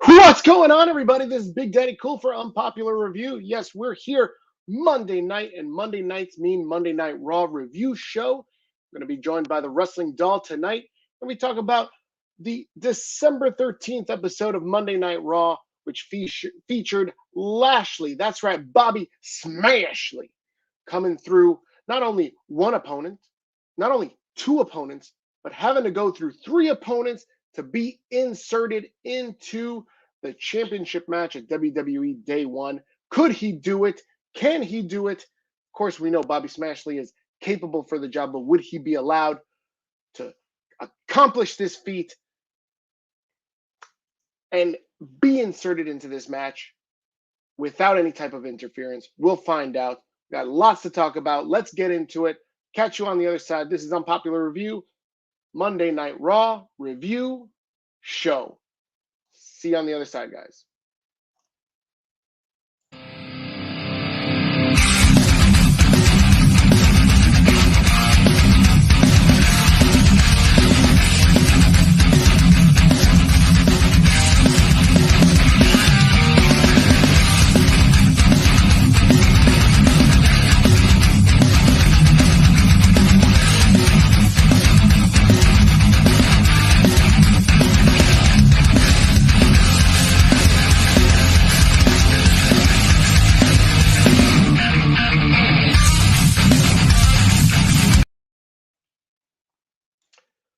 What's going on, everybody? This is Big Daddy Cool for Unpopular Review. Yes, we're here Monday night, and Monday nights mean Monday Night Raw review show. I'm going to be joined by the Wrestling Doll tonight, and we talk about the December 13th episode of Monday Night Raw, which featured Lashley. That's right, Bobby Smashley coming through not only one opponent, not only two opponents, but having to go through three opponents to be inserted into the championship match at WWE Day One. Could he do it? Can he do it? Of course, we know Bobby Smashley is capable for the job, but would he be allowed to accomplish this feat and be inserted into this match without any type of interference? We'll find out. Got lots to talk about. Let's get into it. Catch you on the other side. This is Unpopular Review, Monday Night Raw review show. See you on the other side, guys.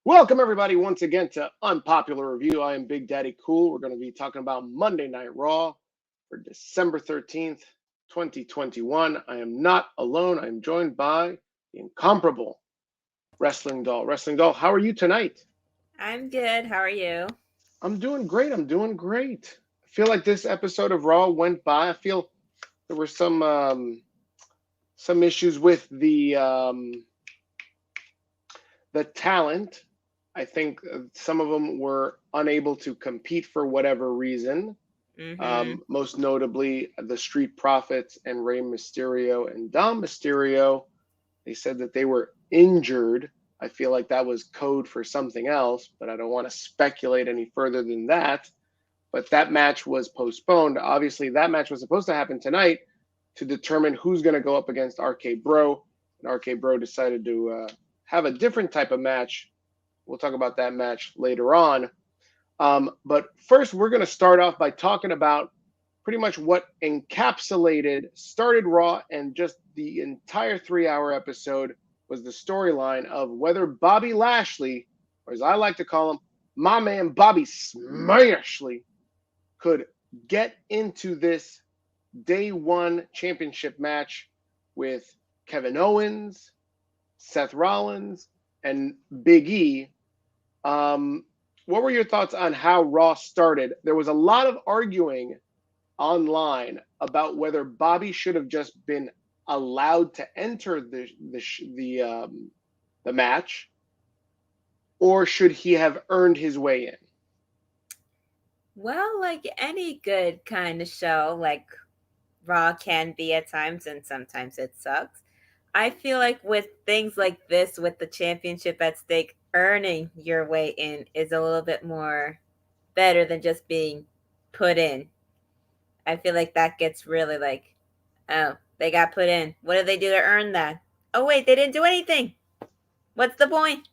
Welcome, everybody, once again to Unpopular Review. I am Big Daddy Cool. We're going to be talking about Monday Night Raw for December 13th, 2021. I am not alone. I'm joined by the incomparable Wrestling Doll. Wrestling Doll, how are you tonight? I'm good. How are you? I'm doing great. I feel like this episode of Raw went by. I feel there were some issues with the talent. I think some of them were unable to compete for whatever reason. Most notably, the Street Profits and Rey Mysterio and Dom Mysterio. They said that they were injured. I feel like that was code for something else, but I don't want to speculate any further than that. But that match was postponed. Obviously, that match was supposed to happen tonight to determine who's going to go up against RK Bro. And RK Bro decided to have a different type of match. We'll talk about that match later on. But first, we're going to start off by talking about pretty much what started Raw, and just the entire 3-hour episode was the storyline of whether Bobby Lashley, or as I like to call him, my man Bobby Smashley, could get into this Day One championship match with Kevin Owens, Seth Rollins, and Biggie. What were your thoughts on how Raw started? There was a lot of arguing online about whether Bobby should have just been allowed to enter the match, or should he have earned his way in? Well, like any good kind of show, like Raw can be at times, and sometimes it sucks. I feel like with things like this, with the championship at stake, earning your way in is a little bit more better than just being put in. I feel like that gets really like, oh, they got put in. What did they do to earn that? Oh, wait, they didn't do anything. What's the point?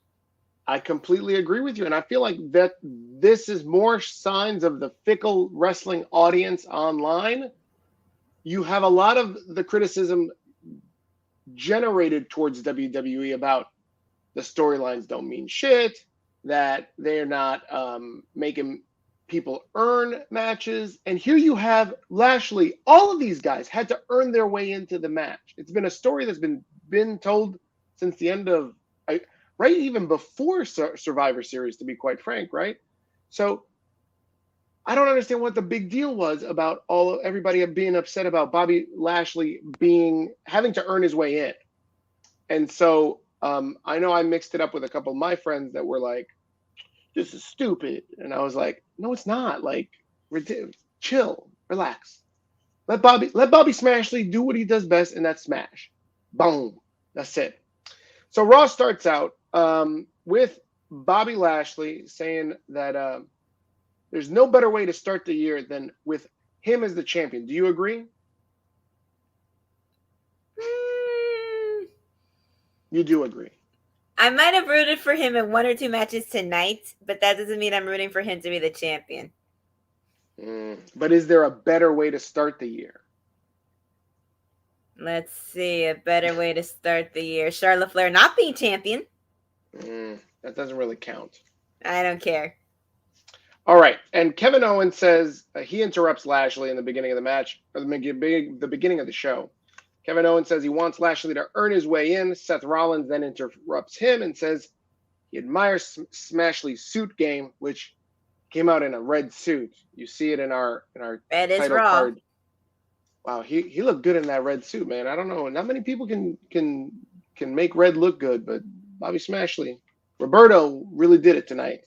I completely agree with you, and I feel like that this is more signs of the fickle wrestling audience online. You have a lot of the criticism generated towards WWE about the storylines don't mean shit, that they're not making people earn matches. And here you have Lashley. All of these guys had to earn their way into the match. It's been a story that's been told since the end of, right, even before Survivor Series, to be quite frank, right? So I don't understand what the big deal was about everybody being upset about Bobby Lashley having to earn his way in. And so I know I mixed it up with a couple of my friends that were like, "This is stupid," and I was like, "No, it's not. Like, chill, relax. Let Bobby Smashley do what he does best, and that's smash. Boom, that's it." So Raw starts out with Bobby Lashley saying that There's no better way to start the year than with him as the champion. Do you agree? You do agree. I might have rooted for him in 1 or 2 matches tonight, but that doesn't mean I'm rooting for him to be the champion. But is there a better way to start the year? Let's see. A better way to start the year. Charlotte Flair not being champion. That doesn't really count. I don't care. All right. And Kevin Owens says he interrupts Lashley in the beginning of the match, or the beginning of the show. Kevin Owens says he wants Lashley to earn his way in. Seth Rollins then interrupts him and says he admires Smashley's suit game, which came out in a red suit. You see it in our Red is title Raw. card. Wow, he looked good in that red suit, man. I don't know. Not many people can make red look good, but Bobby Smashley, Roberto really did it tonight.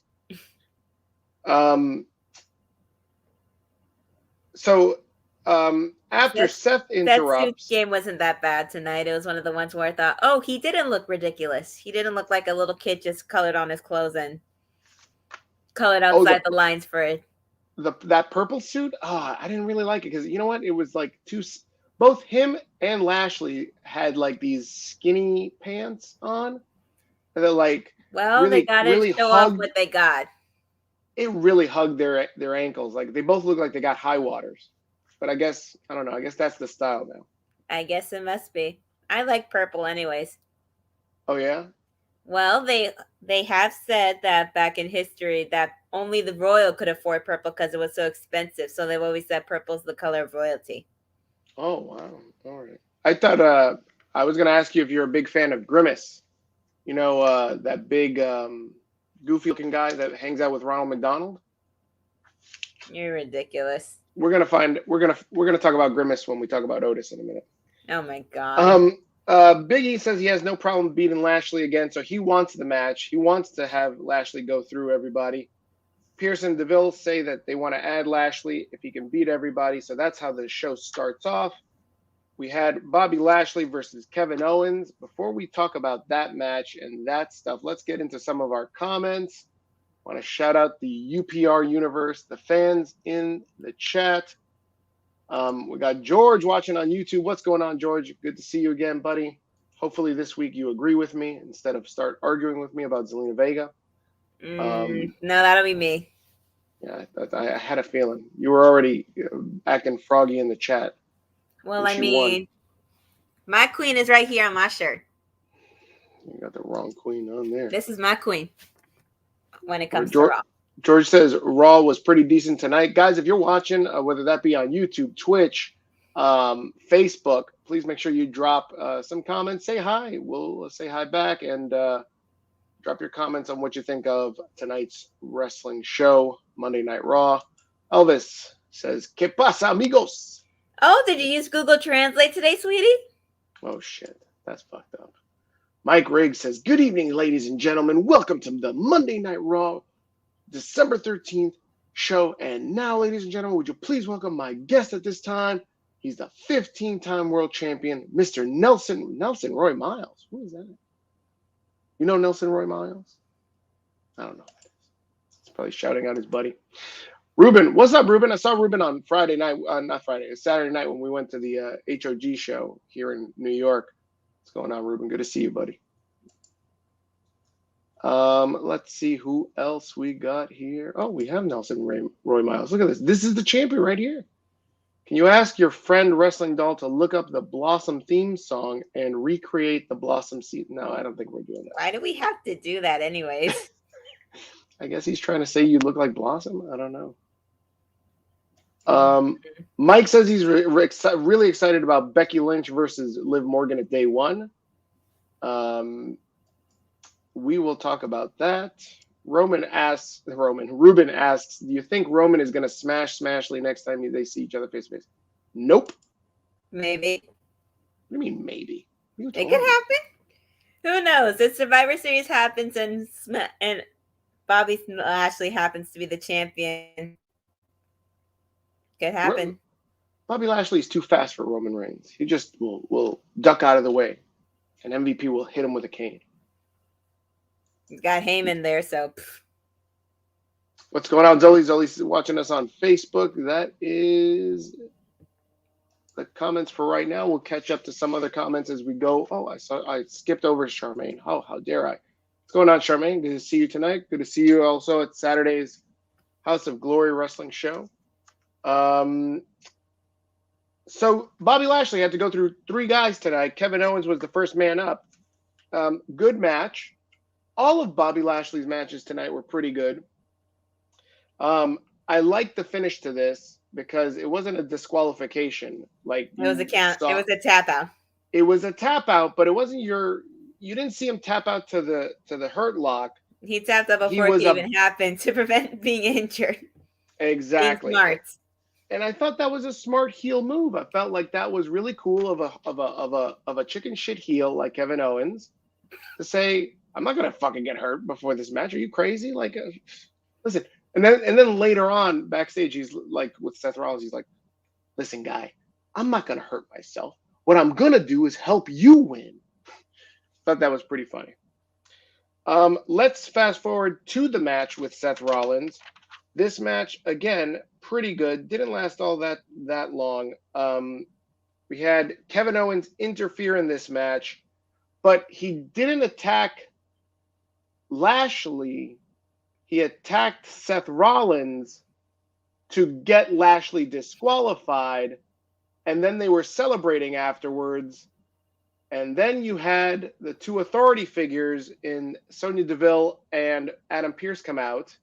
After Seth interrupts, that game wasn't that bad tonight. It was one of the ones where I thought, oh, he didn't look ridiculous. He didn't look like a little kid just colored on his clothes and colored outside the lines for it. That purple suit, I didn't really like it because you know what? It was like both him and Lashley had like these skinny pants on. And they're like, they got to show off what they got. It really hugged their ankles. Like they both look like they got high waters. But I don't know. I guess that's the style now. I guess it must be. I like purple anyways. Oh, yeah? Well, they have said that back in history that only the royal could afford purple because it was so expensive. So they've always said purple's the color of royalty. Oh, wow. All right. I thought I was going to ask you if you're a big fan of Grimace. You know, that big goofy-looking guy that hangs out with Ronald McDonald? You're ridiculous. We're gonna talk about Grimace when we talk about Otis in a minute. Oh my god. Biggie says he has no problem beating Lashley again, so he wants the match. He wants to have Lashley go through everybody. Pierce and DeVille say that they want to add Lashley if he can beat everybody, so that's how the show starts off. We had Bobby Lashley versus Kevin Owens. Before we talk about that match and that stuff, let's get into some of our comments. I want to shout out the UPR universe, the fans in the chat. We got George watching on YouTube. What's going on, George? Good to see you again, buddy. Hopefully this week you agree with me instead of start arguing with me about Zelina Vega. No, that'll be me. Yeah, I had a feeling. You were already acting froggy in the chat. Well, I mean, my queen is right here on my shirt. You got the wrong queen on there. This is my queen. When it comes to Raw. George says Raw was pretty decent tonight. Guys, if you're watching, whether that be on YouTube, Twitch, Facebook, please make sure you drop some comments. Say hi. We'll say hi back and drop your comments on what you think of tonight's wrestling show, Monday Night Raw. Elvis says, ¿Qué pasa, amigos? Oh, did you use Google Translate today, sweetie? Oh, shit. That's fucked up. Mike Riggs says, good evening, ladies and gentlemen. Welcome to the Monday Night Raw, December 13th show. And now, ladies and gentlemen, would you please welcome my guest at this time? He's the 15-time world champion, Mr. Nelson Roy Miles. Who is that? You know Nelson Roy Miles? I don't know. He's probably shouting out his buddy. Ruben, what's up, Ruben? I saw Ruben on Friday night. Not Friday. It's Saturday night when we went to the HOG show here in New York. What's going on, Ruben? Good to see you, buddy. Let's see who else we got here. Oh, we have Nelson Roy Miles. Look at this. This is the champion right here. Can you ask your friend Wrestling Doll to look up the Blossom theme song and recreate the Blossom seat? No, I don't think we're doing that. Why do we have to do that anyways? I guess he's trying to say you look like Blossom. I don't know. Mike says he's really excited about Becky Lynch versus Liv Morgan at day one. We will talk about that. Ruben asks, do you think Roman is going to smash Smashley next time they see each other face to face? Nope. Maybe. What do you mean maybe? It could happen. Who knows? If Survivor Series happens and Bobby Lashley happens to be the champion, could happen. Bobby Lashley is too fast for Roman Reigns. He just will duck out of the way, and MVP will hit him with a cane. He's got Heyman there, so. What's going on, Zoli? Zoli's watching us on Facebook. That is the comments for right now. We'll catch up to some other comments as we go. Oh, I skipped over Charmaine. Oh, how dare I? What's going on, Charmaine? Good to see you tonight. Good to see you also at Saturday's House of Glory Wrestling show. So Bobby Lashley had to go through 3 guys tonight. Kevin Owens was the first man up. Good match. All of Bobby Lashley's matches tonight were pretty good. I like the finish to this because it wasn't a disqualification. Like it was a count. It was a tap out. It was a tap out, but it wasn't you didn't see him tap out to the hurt lock. He tapped out before it even happened to prevent being injured. Exactly. Being smart. And I thought that was a smart heel move. I felt like that was really cool of a chicken shit heel like Kevin Owens to say, I'm not gonna fucking get hurt before this match. Are you crazy? Like, listen. And then later on backstage, he's like with Seth Rollins, he's like, listen, guy, I'm not gonna hurt myself. What I'm gonna do is help you win. Thought that was pretty funny. Let's fast forward to the match with Seth Rollins. This match, again, pretty good. Didn't last all that long. We had Kevin Owens interfere in this match, but he didn't attack Lashley. He attacked Seth Rollins to get Lashley disqualified, and then they were celebrating afterwards. And then you had the 2 authority figures in Sonya Deville and Adam Pearce come out.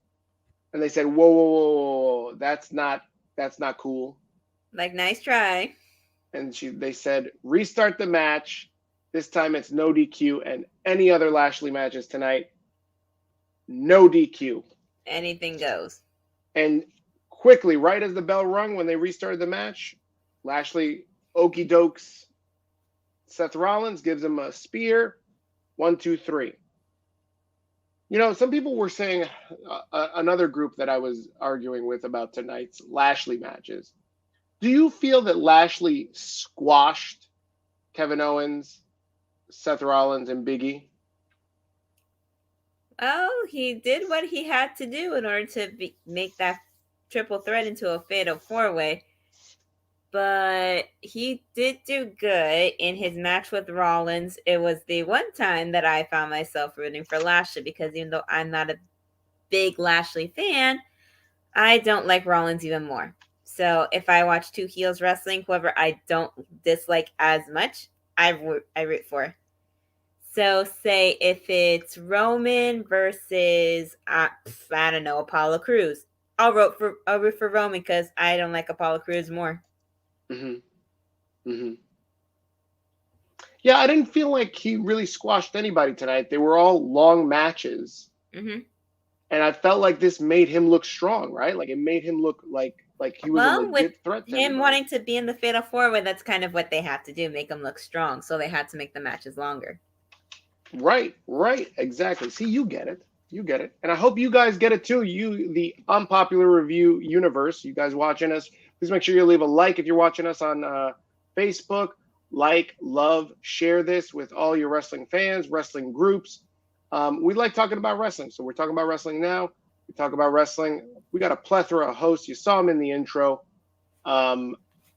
And they said, whoa, that's not cool. Like, nice try. And they said, restart the match. This time it's no DQ. And any other Lashley matches tonight, no DQ. Anything goes. And quickly, right as the bell rung when they restarted the match, Lashley okey dokes Seth Rollins, gives him a spear. 1, 2, 3. You know, some people were saying, another group that I was arguing with about tonight's Lashley matches. Do you feel that Lashley squashed Kevin Owens, Seth Rollins, and Biggie? Oh, he did what he had to do in order to make that triple threat into a fatal 4-way. But he did do good in his match with Rollins. It was the one time that I found myself rooting for Lashley because even though I'm not a big Lashley fan, I don't like Rollins even more. So if I watch 2 heels wrestling, whoever I don't dislike as much, I root for. So say if it's Roman versus, I don't know, Apollo Crews. I'll root for Roman because I don't like Apollo Crews more. Yeah, I didn't feel like he really squashed anybody tonight. They were all long matches. And I felt like this made him look strong, right? Like it made him look like he was a legit threat to him everybody. Wanting to be in the Fatal 4-Way, that's kind of what they have to do, make him look strong. So they had to make the matches longer. Right, exactly. See, you get it. And I hope you guys get it too. You, the Unpopular Review universe, you guys watching us, please make sure you leave a like if you're watching us on Facebook. Like, love, share this with all your wrestling fans, wrestling groups. We like talking about wrestling, so we're talking about wrestling now. We talk about wrestling. We got a plethora of hosts. You saw them in the intro.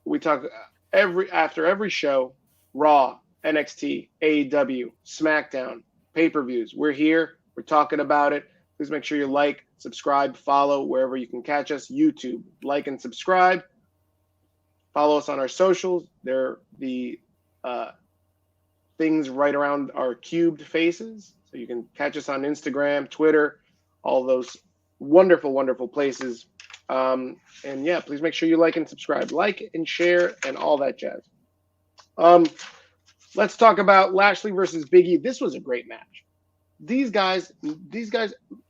We talk after every show, Raw, NXT, AEW, SmackDown, pay-per-views. We're here. We're talking about it. Please make sure you like, subscribe, follow wherever you can catch us. YouTube, like and subscribe. Follow us on our socials. They're the things right around our cubed faces. So you can catch us on Instagram, Twitter, all those wonderful, wonderful places. And yeah, please make sure you like and subscribe. Like and share and all that jazz. Let's talk about Lashley versus Biggie. This was a great match. These guys,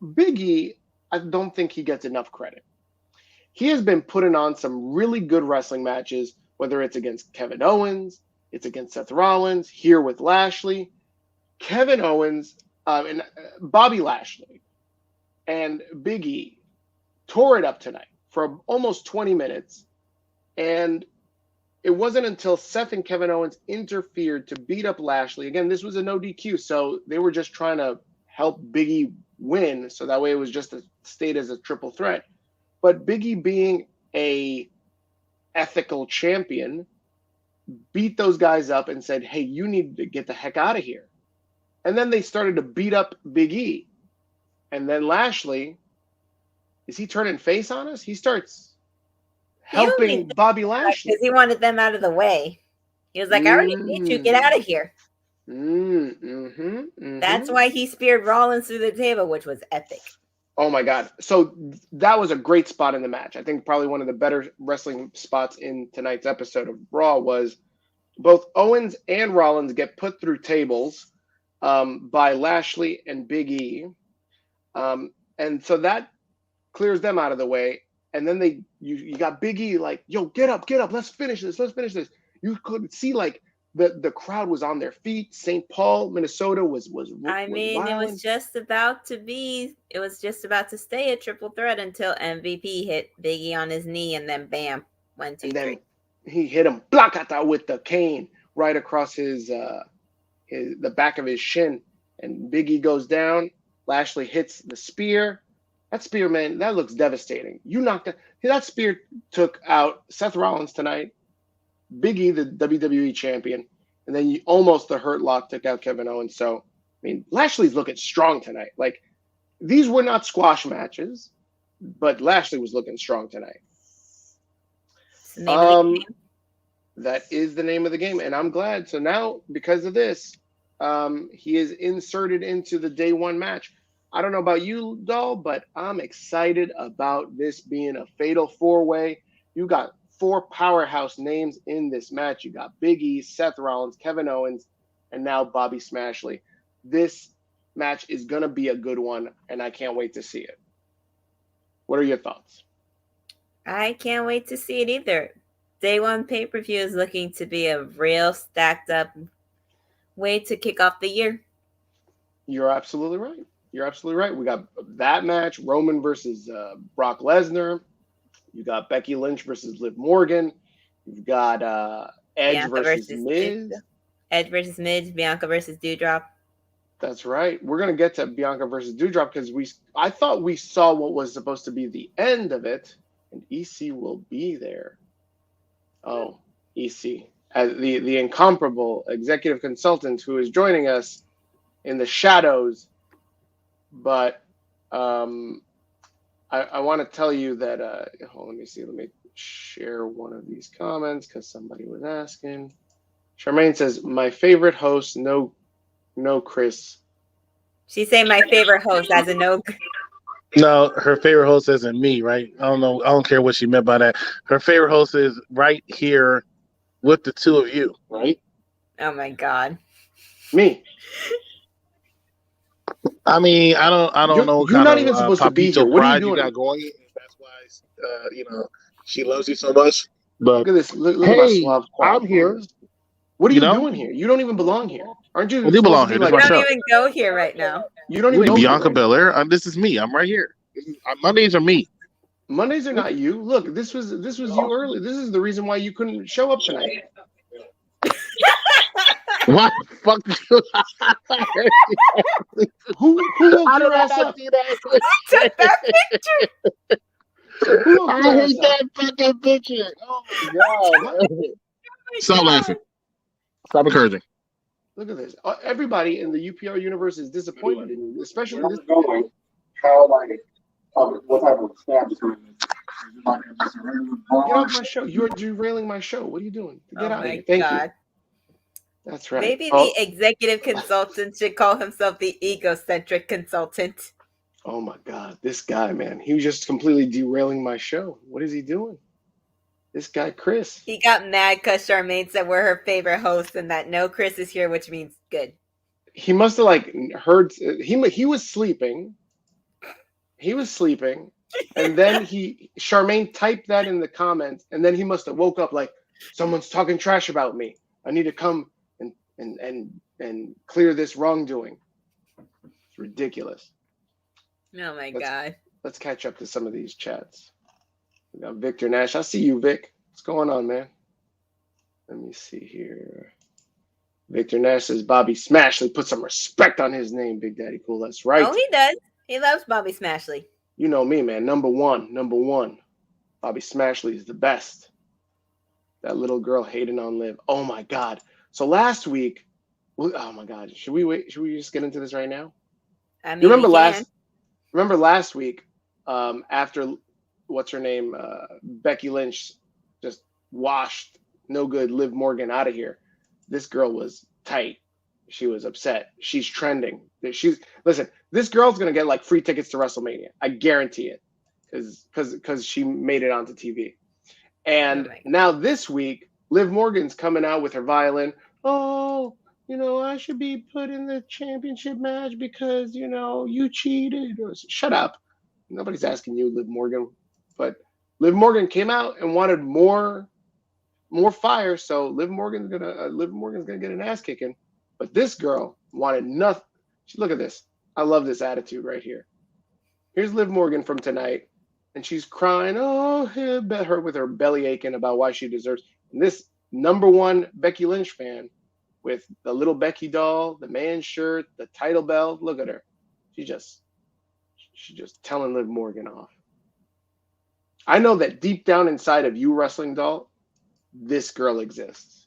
Biggie, I don't think he gets enough credit. He has been putting on some really good wrestling matches, whether it's against Kevin Owens, it's against Seth Rollins, here with Lashley. Kevin Owens and Bobby Lashley and Biggie tore it up tonight for almost 20 minutes. And it wasn't until Seth and Kevin Owens interfered to beat up Lashley. Again, this was a no DQ, so they were just trying to help Biggie win, so that way it was just stayed as a triple threat. But Biggie, being a ethical champion, beat those guys up and said, hey, you need to get the heck out of here. And then they started to beat up Big E. And then Lashley, is he turning face on us? He starts helping Bobby Lashley. Because he wanted them out of the way. He was like, I already beat you. Get out of here. That's why he speared Rollins through the table, which was epic. Oh, my God. So that was a great spot in the match. I think probably one of the better wrestling spots in tonight's episode of Raw was both Owens and Rollins get put through tables by Lashley and Big E. And so that clears them out of the way. And then you got Big E like, yo, get up. Let's finish this. You could see like the crowd was on their feet. St. Paul, Minnesota was it was just about to stay a triple threat until MVP hit Big E on his knee, and then bam, 1, 2, 3. He hit him blacata with the cane right across the back of his shin, and Big E goes down. Lashley hits the spear. That spear, man, that looks devastating. That spear took out Seth Rollins tonight, Big E, the WWE champion, and then almost the Hurt Lock took out Kevin Owens. So, I mean, Lashley's looking strong tonight. Like, these were not squash matches, but Lashley was looking strong tonight. That is the name of the game, and I'm glad. So now, because of this, he is inserted into the day one match. I don't know about you, Doll, but I'm excited about this being a fatal four-way. You got 4 powerhouse names in this match. You got Big E, Seth Rollins, Kevin Owens, and now Bobby Smashley. This match is going to be a good one, and I can't wait to see it. What are your thoughts? I can't wait to see it either. Day one pay-per-view is looking to be a real stacked up way to kick off the year. You're absolutely right. We got that match, Roman versus Brock Lesnar. You got Becky Lynch versus Liv Morgan. You've got Edge versus Miz. Edge versus Miz. Bianca versus Dewdrop. That's right. We're going to get to Bianca versus Dewdrop because I thought we saw what was supposed to be the end of it, and EC will be there. Oh, EC. The incomparable executive consultant who is joining us in the shadows. But I want to tell you that, let me share one of these comments because somebody was asking. Charmaine says, my favorite host, no Chris. She's saying my favorite host as a no. No, her favorite host isn't me, right? I don't know. I don't care what she meant by that. Her favorite host is right here with the two of you, right? Oh my God. Me. I mean, I don't know. You're not even supposed to be here. What are you doing? You got going. That's why, she loves you so much. But look at this. Look hey, at my suave. I'm here. What are you doing here? You don't even belong here. Aren't you? I do belong here. You don't even go here right now. You don't even go Bianca here. Belair. This is me. I'm right here. Mondays are me. Mondays are not you. Look, this was you early. This is the reason why you couldn't show up tonight. What the fuck? Who woke your ass up? Took that picture. I hate that fucking picture. Oh my God. Stop laughing. Stop encouraging. Look at this. Everybody in the UPR universe is disappointed in you, especially this. What type of snap is going Get off my show. You're derailing my show. What are you doing? Get out of here. Thank you. That's right. Maybe the executive consultant should call himself the egocentric consultant. Oh my God. This guy, man. He was just completely derailing my show. What is he doing? This guy, Chris. He got mad because Charmaine said we're her favorite host and that no Chris is here, which means good. He must have heard. He was sleeping. And then Charmaine typed that in the comments, and then he must have woke up like, someone's talking trash about me. I need to come and clear this wrongdoing. It's ridiculous. Oh my God. Let's catch up to some of these chats. We got Victor Nash. I see you, Vic. What's going on, man? Let me see here. Victor Nash says Bobby Smashley. Put some respect on his name, Big Daddy Cool. That's right. Oh, he does. He loves Bobby Smashley. You know me, man. Number one. Bobby Smashley is the best. That little girl hating on Liv. Oh my God. So last week, oh my God. Should we wait? Should we just get into this right now? I mean, You remember last week, after what's her name, Becky Lynch just washed no good Liv Morgan out of here. This girl was tight. She was upset. She's trending. Listen, this girl's gonna get like free tickets to WrestleMania. I guarantee it, because she made it onto TV. And now this week, Liv Morgan's coming out with her violin. Oh, I should be put in the championship match because you cheated. Shut up. Nobody's asking you, Liv Morgan. But Liv Morgan came out and wanted more fire. So Liv Morgan's gonna get an ass kicking. But this girl wanted nothing. Look at this. I love this attitude right here. Here's Liv Morgan from tonight, and she's crying. Oh, her with her belly aching about why she deserves. And this number one Becky Lynch fan with the little Becky doll, the man shirt, the title belt. Look at her. She's just telling Liv Morgan off. I know that deep down inside of you, wrestling doll, this girl exists.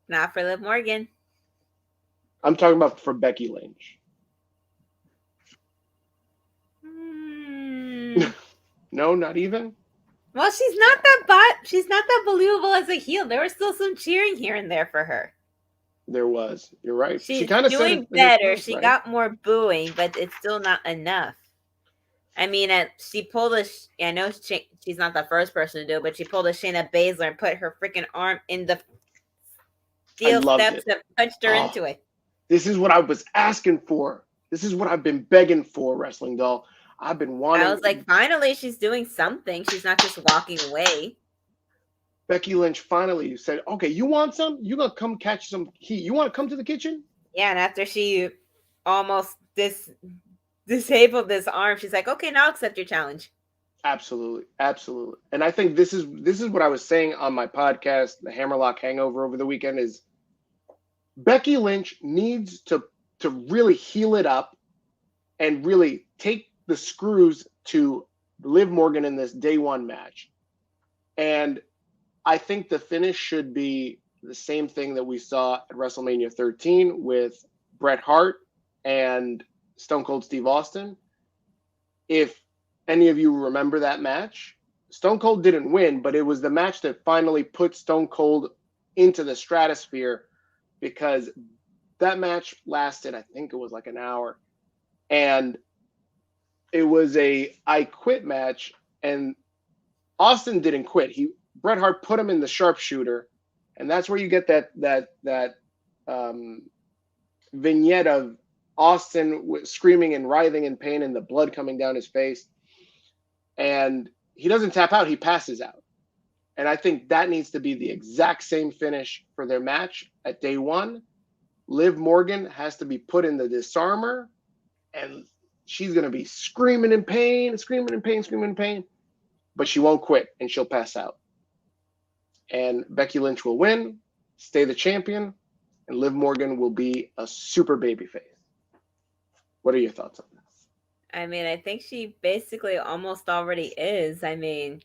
Not for Liv Morgan. I'm talking about for Becky Lynch. No, not even. Well, she's not that believable as a heel. There was still some cheering here and there for her. There was. You're right. She's doing better. She got more booing, but it's still not enough. I mean, she pulled I know she's not the first person to do it, but she pulled a Shayna Baszler and put her freaking arm in the steel steps and punched her into it. This is what I was asking for. This is what I've been begging for, wrestling doll. I've been wanting. I was like, finally, she's doing something. She's not just walking away. Becky Lynch finally said, okay, you want some? You gonna come catch some heat. You want to come to the kitchen? Yeah, and after she almost disabled this arm, she's like, okay, now I'll accept your challenge. Absolutely. And I think this is what I was saying on my podcast, the Hammerlock Hangover over the weekend, is Becky Lynch needs to really heal it up and really take the screws to Liv Morgan in this day one match. And I think the finish should be the same thing that we saw at WrestleMania 13 with Bret Hart and Stone Cold Steve Austin. If any of you remember that match, Stone Cold didn't win, but it was the match that finally put Stone Cold into the stratosphere, because that match lasted, I think it was like an hour. And it was a I quit match, and Austin didn't quit. Bret Hart put him in the sharpshooter, and that's where you get that vignette of Austin screaming and writhing in pain and the blood coming down his face. And he doesn't tap out, he passes out. And I think that needs to be the exact same finish for their match at day one. Liv Morgan has to be put in the disarmer, and she's going to be screaming in pain, but she won't quit, and she'll pass out. And Becky Lynch will win, stay the champion, and Liv Morgan will be a super babyface. What are your thoughts on this? I mean, I think she basically almost already is. I mean,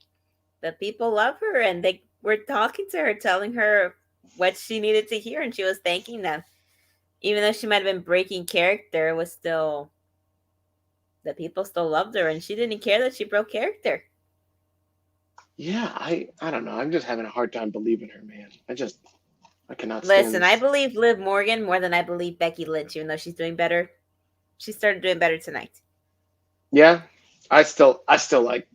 the people love her, and they were talking to her, telling her what she needed to hear, and she was thanking them. Even though she might have been breaking character, it was still, the people still loved her, and she didn't care that she broke character. Yeah, I don't know. I'm just having a hard time believing her, man. I cannot Listen, stand I this. believe Liv Morgan more than I believe Becky Lynch, even though she's doing better. She started doing better tonight. Yeah, I still like,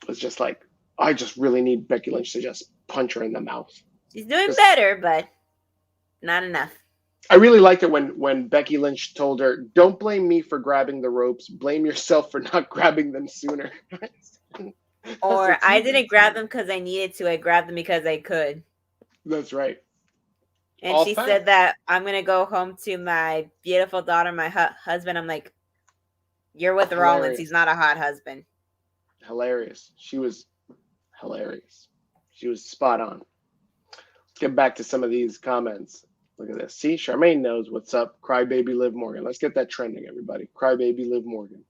was just like, I just really need Becky Lynch to just punch her in the mouth. She's doing better, but not enough. I really liked it when Becky Lynch told her, don't blame me for grabbing the ropes. Blame yourself for not grabbing them sooner. Or I didn't grab them because I needed to. I grabbed them because I could. That's right. And she said that I'm going to go home to my beautiful daughter, my husband. I'm like, you're with Rollins. He's not a hot husband. Hilarious. She was hilarious. She was spot on. Let's get back to some of these comments. Look at this. See, Charmaine knows what's up. Crybaby Liv Morgan. Let's get that trending, everybody. Crybaby Liv Morgan.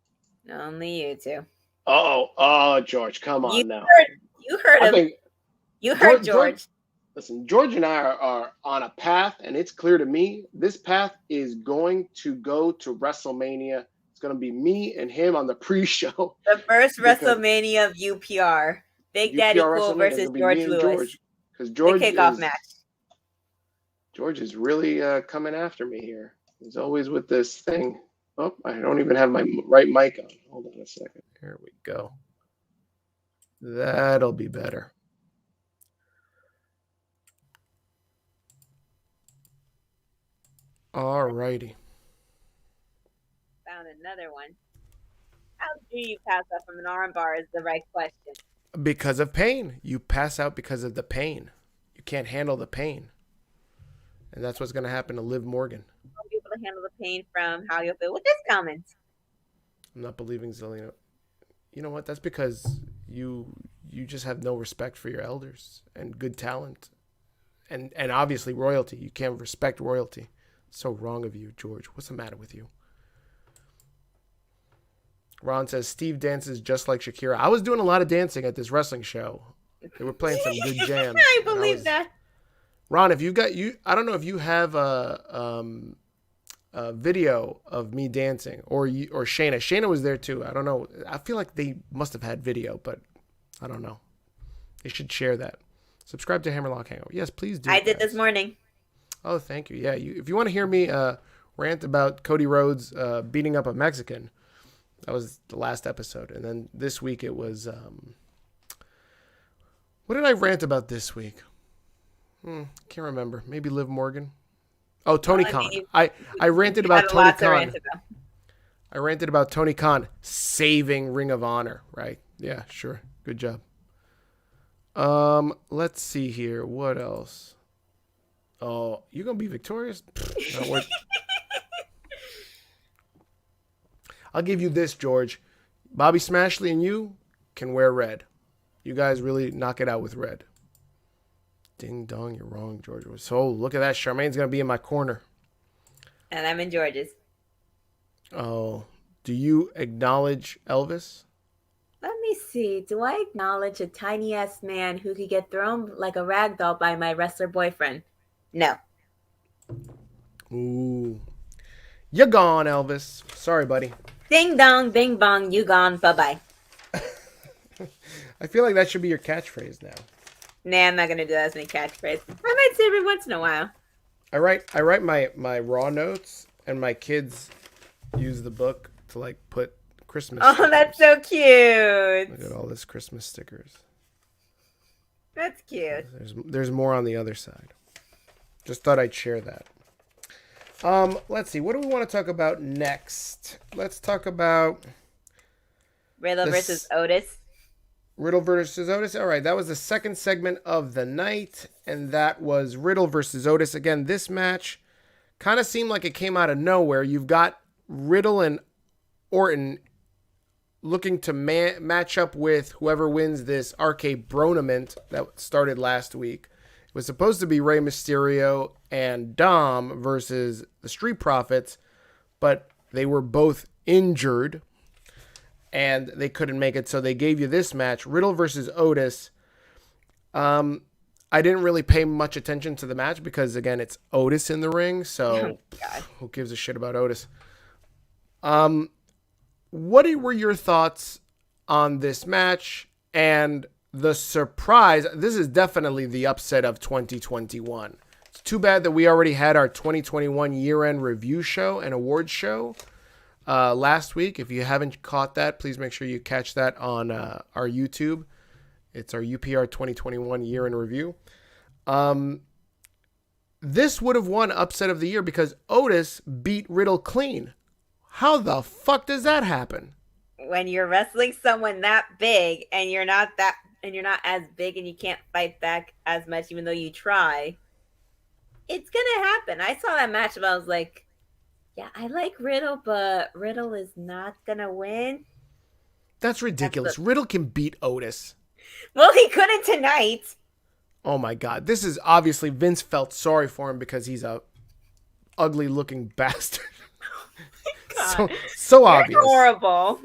Only you two. Oh, George, come on now. You heard him. You heard George. Listen, George and I are on a path, and it's clear to me this path is going to go to WrestleMania. It's going to be me and him on the pre-show. The first WrestleMania of UPR. Big Daddy Cool versus George Lewis. Because George the kickoff match. George is really coming after me here. He's always with this thing. Oh, I don't even have my right mic on. Hold on a second. Here we go. That'll be better. All righty. Found another one. How do you pass up from an armbar is the right question. Because of pain. You pass out because of the pain. You can't handle the pain. And that's what's going to happen to Liv Morgan. Won't be able to handle the pain from how you'll feel with this comment. I'm not believing Zelina. You know what? That's because you just have no respect for your elders and good talent. And obviously royalty. You can't respect royalty. So wrong of you, George. What's the matter with you? Ron says, Steve dances just like Shakira. I was doing a lot of dancing at this wrestling show. They were playing some good jams. I believe that. Ron, if you got I don't know if you have a video of me dancing or Shayna. Shayna was there too. I don't know. I feel like they must have had video, but I don't know. They should share that. Subscribe to Hammerlock Hangover. Yes, please do. I did this morning. Oh, thank you. Yeah, if you want to hear me rant about Cody Rhodes beating up a Mexican, that was the last episode. And then this week it was... what did I rant about this week? Can't remember. Maybe Liv Morgan. Oh, Tony Khan. I ranted about Tony Khan. I ranted about Tony Khan saving Ring of Honor, right? Yeah, sure. Good job. Let's see here. What else? Oh, you gonna be victorious? I'll give you this, George. Bobby Smashley and you can wear red. You guys really knock it out with red. Ding dong, you're wrong, George. So look at that. Charmaine's gonna be in my corner. And I'm in George's. Oh, do you acknowledge Elvis? Let me see. Do I acknowledge a tiny ass man who could get thrown like a rag doll by my wrestler boyfriend? No. Ooh. You're gone, Elvis. Sorry, buddy. Ding dong, bing bong, you gone. Bye-bye. I feel like that should be your catchphrase now. Nah, I'm not going to do that as my catchphrase. I might say every once in a while. I write my Raw notes, and my kids use the book to, like, put Christmas stickers. That's so cute. Look at all this Christmas stickers. That's cute. There's more on the other side. Just thought I'd share that. Let's see. What do we want to talk about next? Let's talk about Riddle versus Otis. Riddle versus Otis. All right, that was the second segment of the night, and that was Riddle versus Otis. Again, this match kind of seemed like it came out of nowhere. You've got Riddle and Orton looking to match up with whoever wins this RK Bronament that started last week. It was supposed to be Rey Mysterio and Dom versus the Street Profits, but they were both injured and they couldn't make it, so they gave you this match, Riddle versus Otis. I didn't really pay much attention to the match because, again, it's Otis in the ring, so who gives a shit about Otis? What were your thoughts on this match and the surprise? This is definitely the upset of 2021. It's too bad that we already had our 2021 year-end review show and awards show last week. If you haven't caught that, please make sure you catch that on our YouTube. It's our UPR 2021 year-end review. This would have won upset of the year because Otis beat Riddle clean. How the fuck does that happen? When you're wrestling someone that big and you're not as big and you can't fight back as much even though you try, it's gonna happen. I saw that match and I was like, yeah, I like Riddle, but Riddle is not gonna win. That's ridiculous. Riddle can beat Otis. Well, he couldn't tonight. Oh my God. This is obviously Vince felt sorry for him because he's a ugly looking bastard. God. So You're obvious. horrible.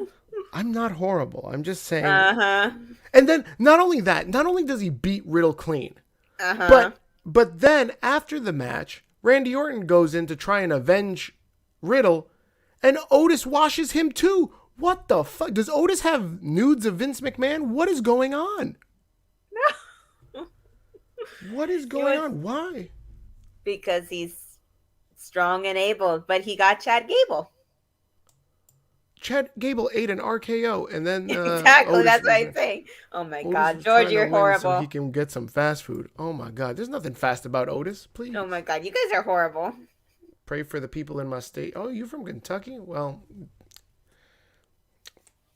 I'm not horrible. I'm just saying. Uh-huh. And then not only does he beat Riddle clean, Uh-huh. but then after the match, Randy Orton goes in to try and avenge Riddle, and Otis washes him too. What the fuck? Does Otis have nudes of Vince McMahon? What is going on? No. What is going on? Why? Because he's strong and able, but he got Chad Gable. Chad Gable ate an RKO, and then Exactly. Otis That's what I'm saying. Oh my Otis God, was George, trying to you're win horrible. So he can get some fast food. Oh my God, there's nothing fast about Otis. Please. Oh my God, you guys are horrible. Pray for the people in my state. Oh, you from Kentucky? Well,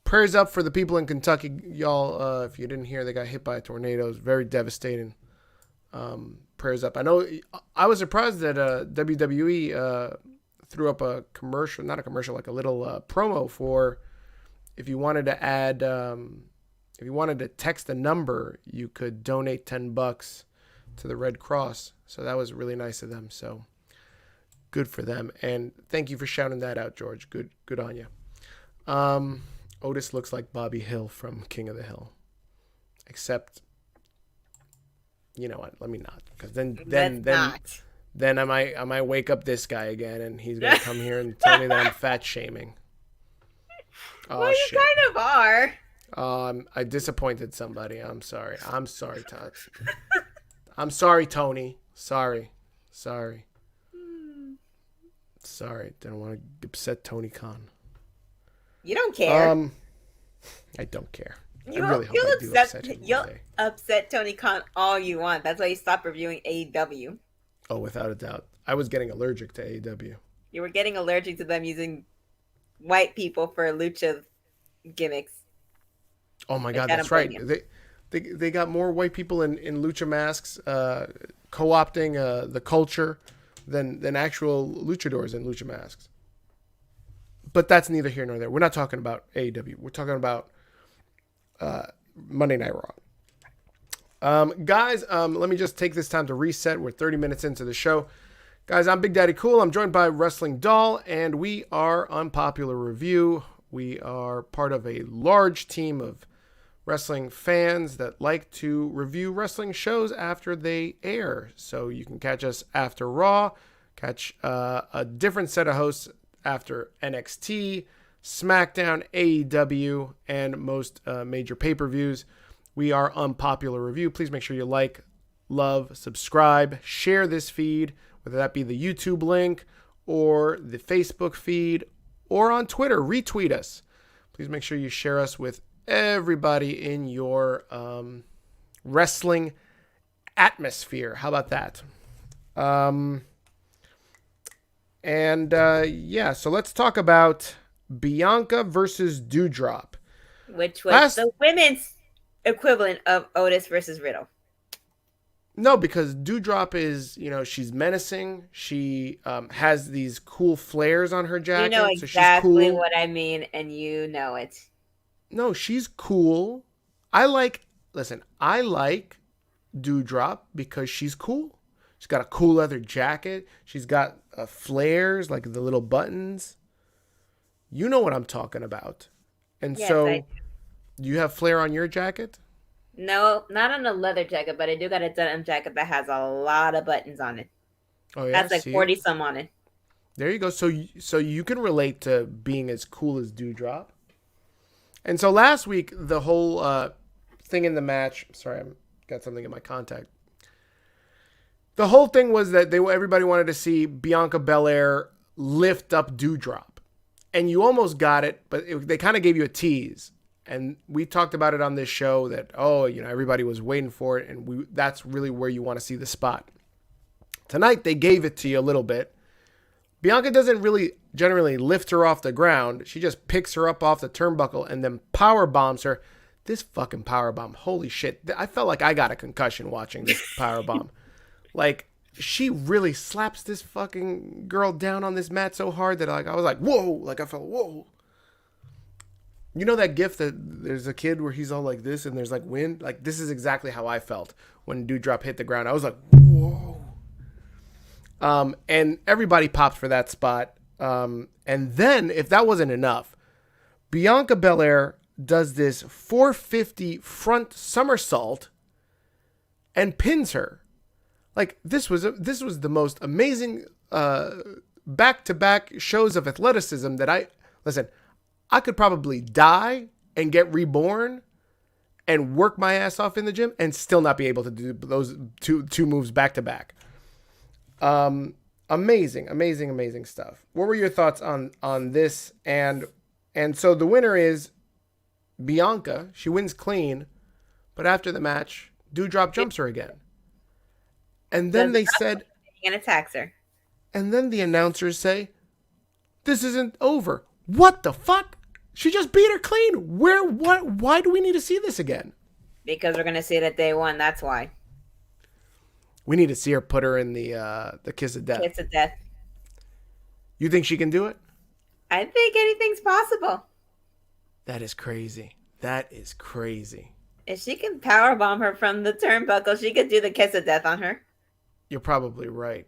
prayers up for the people in Kentucky, y'all. If you didn't hear, they got hit by a tornado. It was very devastating. Prayers up. I know. I was surprised that WWE threw up a commercial, not a commercial, like a little promo for if you wanted to add, if you wanted to text a number, you could donate $10 to the Red Cross. So that was really nice of them. So good for them. And thank you for shouting that out, George. Good on you. Otis looks like Bobby Hill from King of the Hill. Except, you know what? Let me not. Because then I might wake up this guy again, and he's gonna come here and tell me that I'm fat shaming. Oh, well, you shit. kind of are. I disappointed somebody. I'm sorry. Todd. I'm sorry, Tony. Sorry. Didn't want to upset Tony Khan. You don't care. I don't care. You'll upset Tony Khan all you want. That's why you stopped reviewing AEW. Oh, without a doubt. I was getting allergic to AEW. You were getting allergic to them using white people for lucha gimmicks. Oh my God, that's right. They got more white people in lucha masks, co-opting the culture than actual luchadors in lucha masks. But that's neither here nor there. We're not talking about AEW. We're talking about Monday Night Raw. Guys, let me just take this time to reset. We're 30 minutes into the show. Guys, I'm Big Daddy Cool. I'm joined by Wrestling Doll, and we are Unpopular Review. We are part of a large team of wrestling fans that like to review wrestling shows after they air. So you can catch us after Raw, catch a different set of hosts after NXT, SmackDown, AEW, and most major pay-per-views. We are Unpopular Review. Please make sure you like, love, subscribe, share this feed, whether that be the YouTube link or the Facebook feed or on Twitter. Retweet us. Please make sure you share us with everybody in your wrestling atmosphere. How about that? So let's talk about Bianca versus Dewdrop. Which was the women's equivalent of Otis versus Riddle. No, because Dewdrop is, she's menacing. She has these cool flares on her jacket. You know exactly what I mean, and you know it. No, she's cool. I like Dewdrop because she's cool. She's got a cool leather jacket. She's got flares, like the little buttons. You know what I'm talking about. And yes, so, you have flare on your jacket? No, not on a leather jacket, but I do got a denim jacket that has a lot of buttons on it. Oh yeah, that's like 40 some on it. There you go. So you can relate to being as cool as Dewdrop. And so last week, the whole thing in the match. Sorry, I got something in my contact. The whole thing was that everybody wanted to see Bianca Belair lift up Dewdrop, and you almost got it, but they kind of gave you a tease. And we talked about it on this show that, everybody was waiting for it. And that's really where you want to see the spot. Tonight, they gave it to you a little bit. Bianca doesn't really generally lift her off the ground. She just picks her up off the turnbuckle and then power bombs her. This fucking power bomb. Holy shit. I felt like I got a concussion watching this power bomb. Like, she really slaps this fucking girl down on this mat so hard that I was like, whoa. Like, I felt, whoa. You know that gif that there's a kid where he's all like this and there's like wind? Like, this is exactly how I felt when Dewdrop hit the ground. I was like, whoa. And everybody popped for that spot. And then, if that wasn't enough, Bianca Belair does this 450 front somersault and pins her. Like, this was the most amazing back-to-back shows of athleticism that I could probably die and get reborn and work my ass off in the gym and still not be able to do those two moves back-to-back. Amazing stuff. What were your thoughts on this? And so the winner is Bianca. She wins clean, but after the match, Dewdrop jumps her again. And then they said, and attacks her. And then the announcers say, "This isn't over." What the fuck? She just beat her clean. Why do we need to see this again? Because we're gonna see it at day one. That's why. We need to see her put her in the kiss of death. Kiss of death. You think she can do it? I think anything's possible. That is crazy. If she can powerbomb her from the turnbuckle, she could do the kiss of death on her. You're probably right.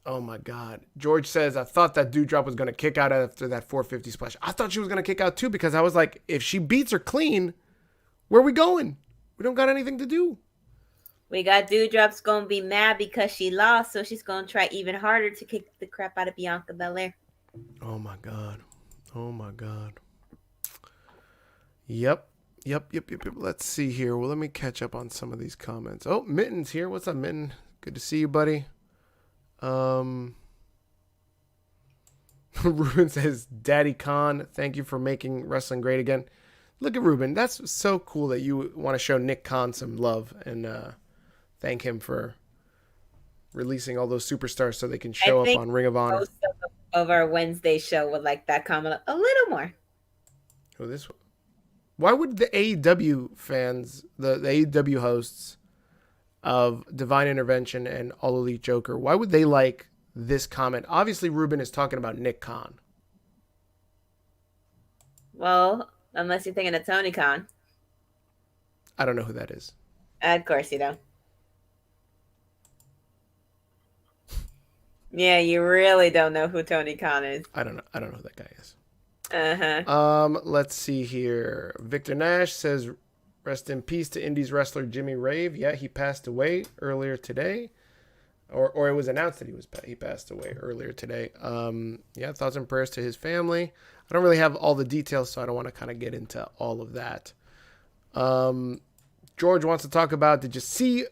Oh my God. George says, I thought that Dewdrop was going to kick out after that 450 splash. I thought she was going to kick out too, because I was like, if she beats her clean, where are we going? We don't got anything to do. We got Dewdrop's going to be mad because she lost, so she's going to try even harder to kick the crap out of Bianca Belair. Oh my God. Yep. Let's see here. Well, let me catch up on some of these comments. Oh, Mitten's here. What's up, Mitten? Good to see you, buddy. Ruben says, Daddy Khan, thank you for making wrestling great again. Look at Ruben. That's so cool that you want to show Nick Khan some love and thank him for releasing all those superstars so they can show up on Ring of Honor. Most of our Wednesday show would like that comment a little more. Oh, this one. Why would the AEW fans, the AEW hosts of Divine Intervention and All Elite Joker, why would they like this comment? Obviously, Ruben is talking about Nick Khan. Well, unless you're thinking of Tony Khan. I don't know who that is. Of course you don't. Yeah, you really don't know who Tony Khan is. I don't know who that guy is. Uh-huh. Let's see here. Victor Nash says, rest in peace to Indies wrestler Jimmy Rave. Yeah, he passed away earlier today. Or it was announced that he passed away earlier today. Yeah, thoughts and prayers to his family. I don't really have all the details, so I don't want to kind of get into all of that. George wants to talk about, did you see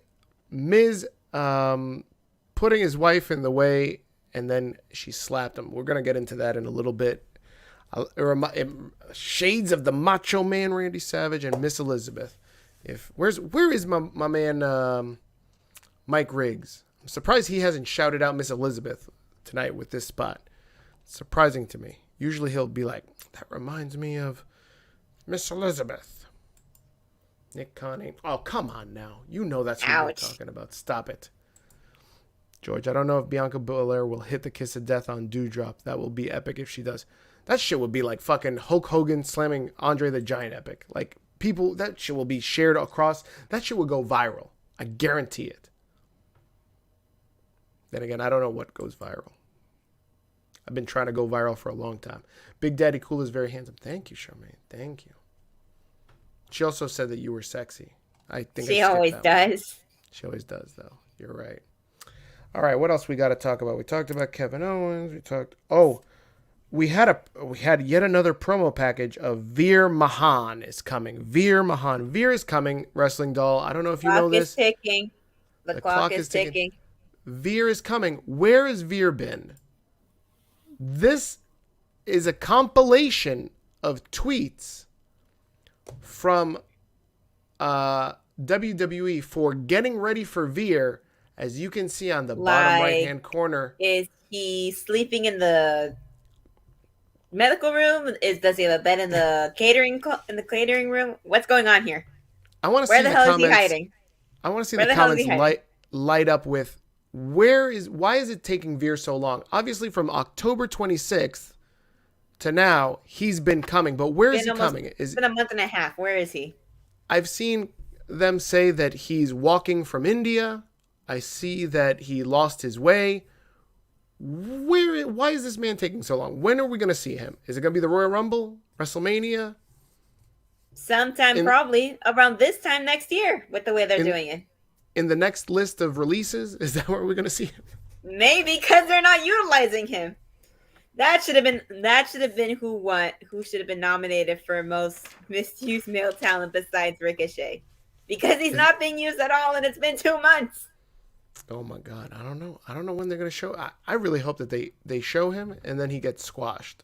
Miz putting his wife in the way and then she slapped him? We're going to get into that in a little bit. Shades of the Macho Man Randy Savage and Miss Elizabeth. Where is my man Mike Riggs? I'm surprised he hasn't shouted out Miss Elizabeth tonight with this spot. It's surprising to me. Usually he'll be like, that reminds me of Miss Elizabeth. Nick Conning. Oh, come on now. You know that's what we're talking about. Stop it. George, I don't know if Bianca Belair will hit the kiss of death on Dewdrop. That will be epic if she does. That shit would be like fucking Hulk Hogan slamming Andre the Giant epic. Like, people, that shit will be shared across. That shit will go viral. I guarantee it. Then again, I don't know what goes viral. I've been trying to go viral for a long time. Big Daddy Cool is very handsome. Thank you, Charmaine. Thank you. She also said that you were sexy. I think she always does. She always does, though. You're right. All right, what else we got to talk about? We talked about Kevin Owens. We had yet another promo package of Veer Mahaan is coming. Veer Mahaan. Veer is coming, Wrestling Doll. I don't know if you know this. The clock is ticking. Veer is coming. Where has Veer been? This is a compilation of tweets from WWE for getting ready for Veer. As you can see on the bottom right-hand corner. Is he sleeping in the medical room? Does he have a bed in the catering room? What's going on here? I want to see where the hell is he hiding? I want to see the comments light up with why is it taking Veer so long? Obviously, from October 26th to now, he's been coming. But where is he coming? It's been a month and a half. Where is he? I've seen them say that he's walking from India. I see that he lost his way. Why is this man taking so long? When are we going to see him? Is it going to be the Royal Rumble? WrestleMania? Sometime probably around this time next year with the way they're doing it. In the next list of releases? Is that where we're going to see him? Maybe because they're not utilizing him. That should have been who should have been nominated for most misused male talent besides Ricochet. Because he's not being used at all and it's been 2 months. Oh my God. I don't know. I don't know when they're going to show. I really hope that they show him and then he gets squashed.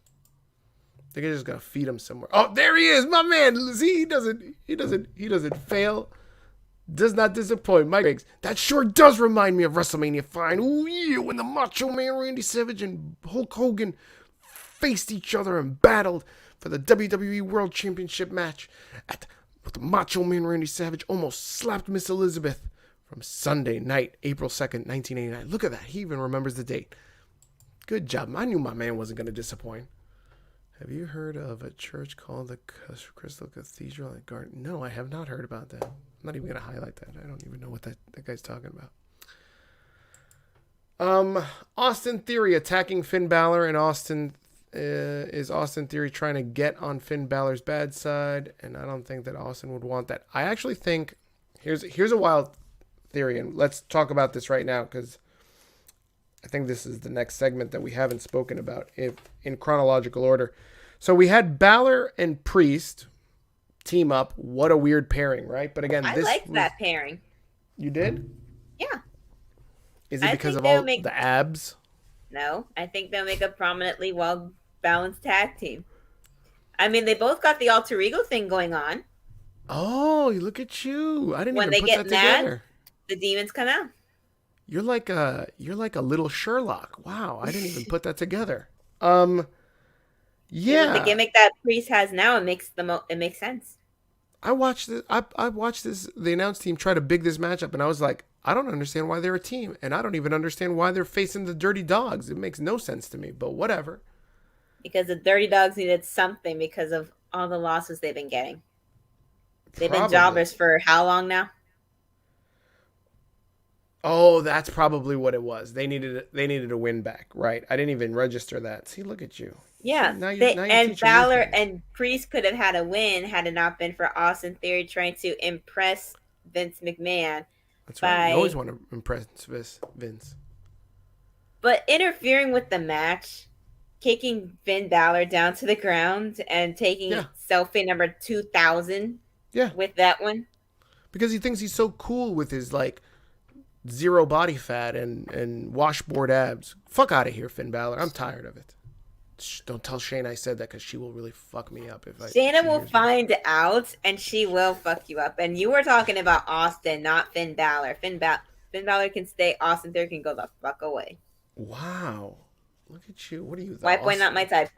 They're just going to feed him somewhere. Oh, there he is. My man. See, he doesn't fail. Does not disappoint. Mike Riggs. That sure does remind me of WrestleMania 5. Ooh, yeah, when the Macho Man Randy Savage and Hulk Hogan faced each other and battled for the WWE World Championship match. But the Macho Man Randy Savage almost slapped Miss Elizabeth from Sunday night, April 2nd, 1989. Look at that. He even remembers the date. Good job. I knew my man wasn't going to disappoint. Have you heard of a church called the Crystal Cathedral at Garden? No, I have not heard about that. I'm not even going to highlight that. I don't even know what that guy's talking about. Austin Theory attacking Finn Balor, and Austin Theory trying to get on Finn Balor's bad side, and I don't think that Austin would want that. I actually think here's a wild theory, and let's talk about this right now because I think this is the next segment that we haven't spoken about in chronological order. So we had Balor and Priest team up. What a weird pairing, right? But again, I liked that pairing. You did? Yeah. Is it because of all the abs? No, I think they'll make a prominently well-balanced tag team. I mean, they both got the alter ego thing going on. Oh, look at you! I didn't even put that together. When they get mad, the demons come out. You're like a little Sherlock. Wow, I didn't even put that together. Yeah. With the gimmick that Priest has now, it makes sense. I watched this. The announce team try to big this matchup, and I was like, I don't understand why they're a team, and I don't even understand why they're facing the Dirty Dogs. It makes no sense to me, but whatever. Because the Dirty Dogs needed something because of all the losses they've been getting. They've been jobbers for how long now? Oh, that's probably what it was. They needed a win back, right? I didn't even register that. See, look at you. Yeah, and Balor and Priest could have had a win had it not been for Austin Theory trying to impress Vince McMahon. That's right. You always want to impress Vince. But interfering with the match, kicking Finn Balor down to the ground and taking selfie number 2000 with that one. Because he thinks he's so cool with his, like, zero body fat and washboard abs. Fuck out of here, Finn Balor. I'm tired of it. Don't tell Shayna I said that because she will really fuck me up. Shayna will find out and she will fuck you up. And you were talking about Austin, not Finn Balor. Finn Balor can stay. Austin Theory can go the fuck away. Wow. Look at you. What are you? White boy, not my type.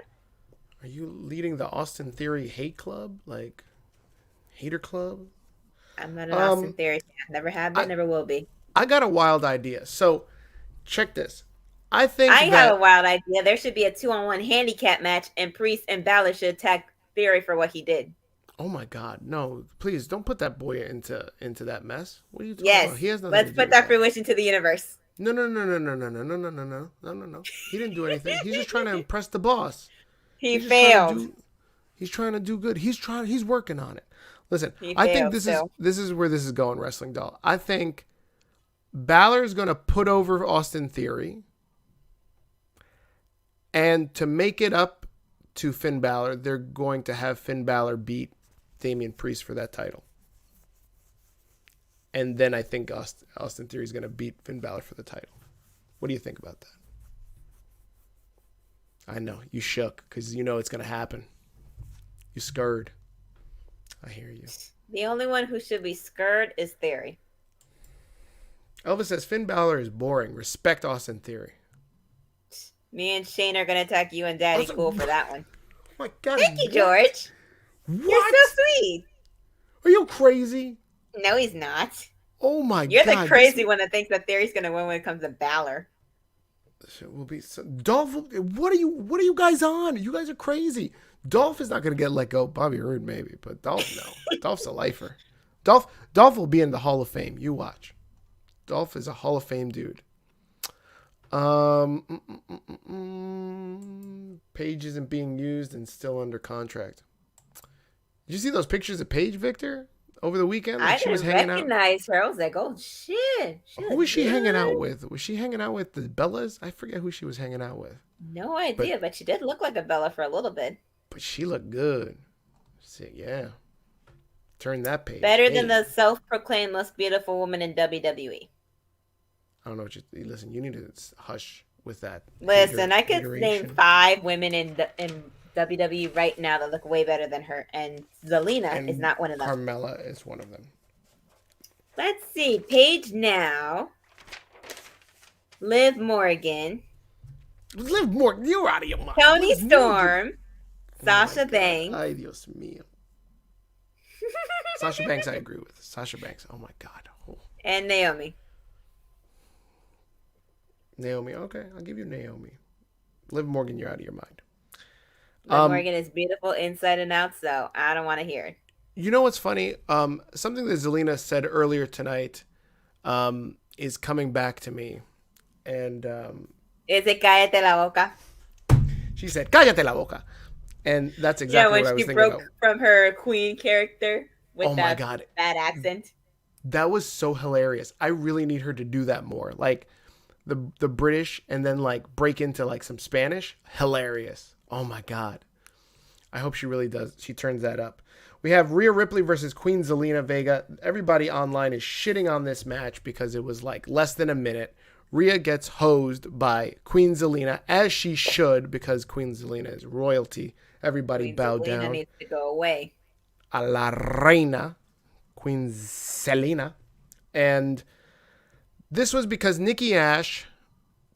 Are you leading the Austin Theory hate club? Like, hater club? I'm not an Austin Theory fan. Never have been, never will be. I got a wild idea. So, check this. I have a wild idea. There should be a 2-on-1 handicap match, and Priest and Balor should attack Theory for what he did. Oh my God, no! Please don't put that boy into that mess. What are you talking about? He has nothing. Let's put that fruition to the universe. No. He didn't do anything. He's just trying to impress the boss. He failed. He's trying to do good. He's working on it. Listen, I think this is where this is going, Wrestling Doll. I think Balor's going to put over Austin Theory. And to make it up to Finn Balor, they're going to have Finn Balor beat Damian Priest for that title. And then I think Austin Theory is going to beat Finn Balor for the title. What do you think about that? I know, you shook because you know it's going to happen. You scared. I hear you. The only one who should be scared is Theory. Elvis says Finn Balor is boring. Respect Austin Theory. Me and Shane are going to attack you and Daddy Cool for that one. Oh my God. Thank you, George. What? You're so sweet. Are you crazy? No, he's not. Oh my God. You're the crazy one that thinks that Theory's going to win when it comes to Balor. Will be Dolph. What are you guys on? You guys are crazy. Dolph is not going to get let go. Bobby Roode maybe, but Dolph no. Dolph's a lifer. Dolph will be in the Hall of Fame. You watch. Dolph is a Hall of Fame dude. Paige isn't being used and still under contract. Did you see those pictures of Paige, Victor, over the weekend? Like I she was didn't hanging out. recognize her. I was like, oh shit. Who was she hanging out with? Was she hanging out with the Bellas? I forget who she was hanging out with. No idea, but she did look like a Bella for a little bit. But she looked good. See, yeah. Turn that page. Better than the self-proclaimed most beautiful woman in WWE. I don't know what you listen. You need to hush with that. Listen, I could name 5 women in WWE right now that look way better than her, and Zelina is not one of them. Carmella is one of them. Let's see. Paige now. Liv Morgan. Liv Morgan, you're out of your mind. Toni Storm. Sasha Banks. Ay, Dios mío. Sasha Banks, I agree with. Sasha Banks. Oh my God. Oh. And Naomi. Naomi. Okay, I'll give you Naomi. Liv Morgan, you're out of your mind. Liv Morgan is beautiful inside and out, so I don't want to hear it. You know what's funny? Something that Zelina said earlier tonight is coming back to me. And is it cállate la boca? She said, cállate la boca. And that's exactly what I was thinking about. When she broke from her queen character with that bad accent. That was so hilarious. I really need her to do that more. Like the British and then like break into like some Spanish. Hilarious. Oh my God. I hope she really does. She turns that up. We have Rhea Ripley versus Queen Zelina Vega. Everybody online is shitting on this match because it was like less than a minute. Rhea gets hosed by Queen Zelina, as she should, because Queen Zelina is royalty. Everybody bow down. Queen Zelina needs to go away. A la reina, Queen Zelina. And this was because Nikki Ash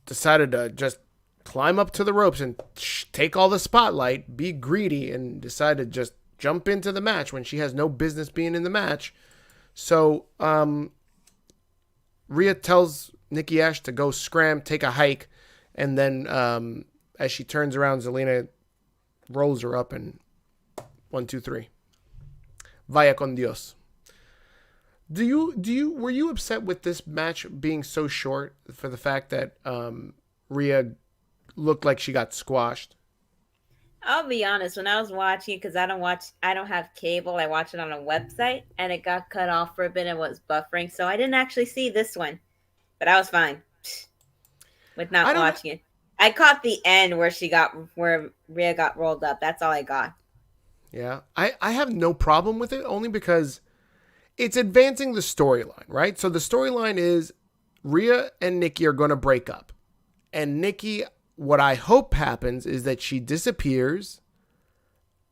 decided to just climb up to the ropes and take all the spotlight, be greedy, and decide to just jump into the match when she has no business being in the match. So Rhea tells Nikki Ash to go scram, take a hike, and then as she turns around, Zelina rolls her up and 1, 2, 3. Vaya con Dios. Were you upset with this match being so short for the fact that Rhea looked like she got squashed? I'll be honest, when I was watching, because I don't have cable, I watch it on a website, and it got cut off for a bit and was buffering, so I didn't actually see this one. But I was fine with not watching it. I caught the end where Rhea got rolled up. That's all I got. Yeah. I have no problem with it, only because it's advancing the storyline, right? So the storyline is Rhea and Nikki are going to break up. And Nikki, what I hope happens is that she disappears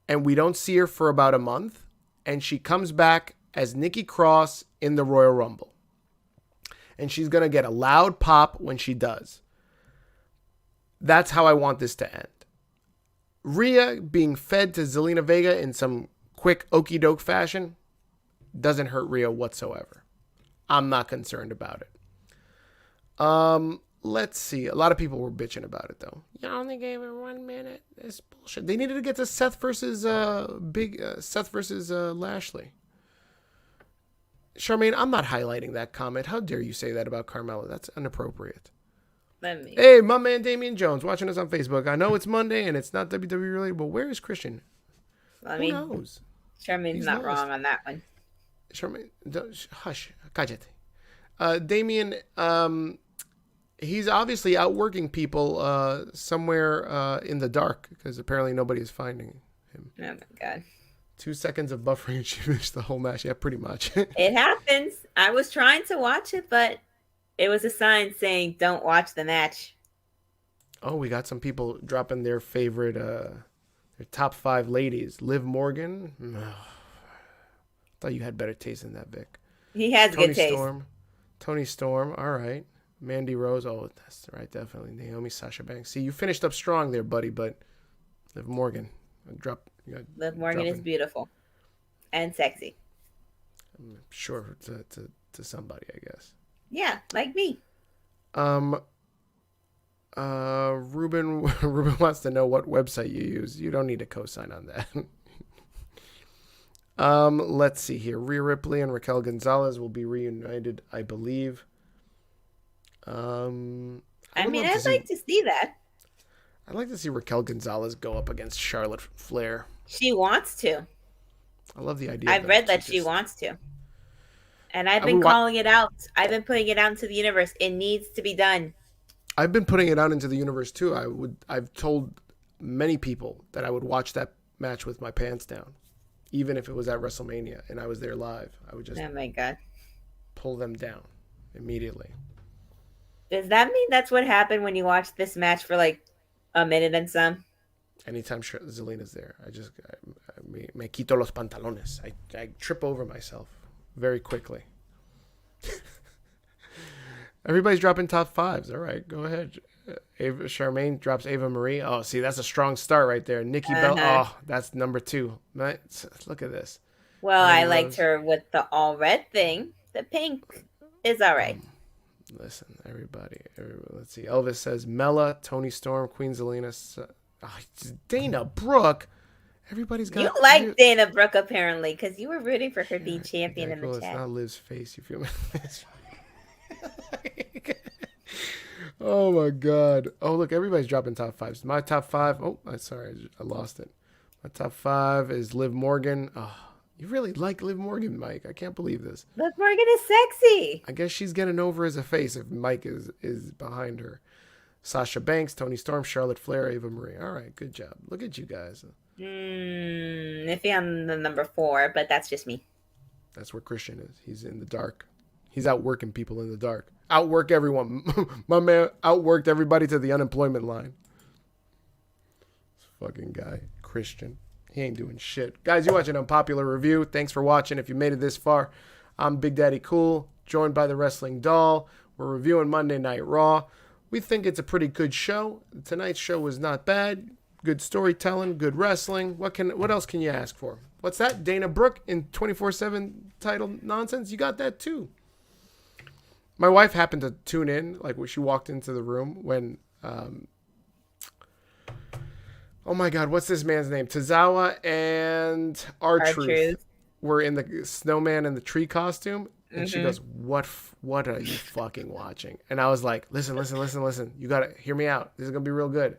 and we don't see her for about a month. And she comes back as Nikki Cross in the Royal Rumble. And she's going to get a loud pop when she does. That's how I want this to end. Rhea being fed to Zelina Vega in some quick okie doke fashion doesn't hurt Rhea whatsoever. I'm not concerned about it. Let's see. A lot of people were bitching about it, though. You only gave her 1 minute. It's bullshit. They needed to get to Seth versus Lashley. Charmaine, I'm not highlighting that comment. How dare you say that about Carmella? That's inappropriate. Hey, my man Damian Jones watching us on Facebook. I know it's Monday and it's not WWE related, but where is Christian? Who knows? Charmaine's not wrong on that one. Charmaine, hush, cállate. Damian, he's obviously outworking people somewhere in the dark because apparently nobody is finding him. Oh my God. 2 seconds of buffering and she finished the whole match. Yeah, pretty much. It happens. I was trying to watch it, but it was a sign saying don't watch the match. Oh, we got some people dropping their favorite, their top 5 ladies. Liv Morgan. Thought you had better taste than that, Vic. He has good taste. Toni Storm. All right. Mandy Rose. Oh, that's right. Definitely. Naomi, Sasha Banks. See, you finished up strong there, buddy, but Liv Morgan. Liv Morgan is beautiful and sexy. I'm sure to somebody, I guess. Yeah, like me. Ruben wants to know what website you use. You don't need to co-sign on that. Let's see here. Rhea Ripley and Raquel Gonzalez will be reunited, I believe. I I mean, I'd like to see that. I'd like to see Raquel Gonzalez go up against Charlotte Flair. She wants to. I love the idea. I've read that she wants to. And I've been calling it out. I've been putting it out into the universe. It needs to be done. I've been putting it out into the universe too. I've told many people that I would watch that match with my pants down, even if it was at WrestleMania and I was there live. I would just, oh my God, pull them down immediately. Does that mean that's what happened when you watched this match for like a minute and some? Anytime Zelina's there, me quito los pantalones. I trip over myself very quickly. Everybody's dropping top fives. All right, go ahead. Charmaine drops Ava Marie. Oh, see, that's a strong start right there. Nikki Bella. Oh, that's number 2. Look at this. Well, I liked her with the all red thing. The pink is all right. Listen, everybody. Let's see. Elvis says Mella, Tony Storm, Queen Zelina. Dana Brooke. Everybody's got. You like Dana Brooke apparently because you were rooting for her to be champion in the chat. It's not Liv's face. You feel me? Oh my God. Oh, look, everybody's dropping top fives. My top 5. Oh, I'm sorry. I lost it. My top 5 is Liv Morgan. Oh, you really like Liv Morgan, Mike. I can't believe this. Liv Morgan is sexy. I guess she's getting over as a face if Mike is behind her. Sasha Banks, Tony Storm, Charlotte Flair, Ava Marie. All right, good job. Look at you guys. Iffy on the number 4, but that's just me. That's where Christian is. He's in the dark. He's outworking people in the dark. Outwork everyone. My man outworked everybody to the unemployment line. This fucking guy, Christian. He ain't doing shit. Guys, you watching Unpopular Review. Thanks for watching. If you made it this far, I'm Big Daddy Cool, joined by the Wrestling Doll. We're reviewing Monday Night Raw. We think it's a pretty good show. Tonight's show was not bad. Good storytelling, good wrestling. What else can you ask for? What's that? Dana Brooke in 24/7 title nonsense? You got that too. My wife happened to tune in, like when she walked into the room when, oh my God, what's this man's name? Tozawa and R-Truth were in the snowman and the tree costume. And she goes, what are you fucking watching? And I was like, listen. You got to hear me out. This is going to be real good.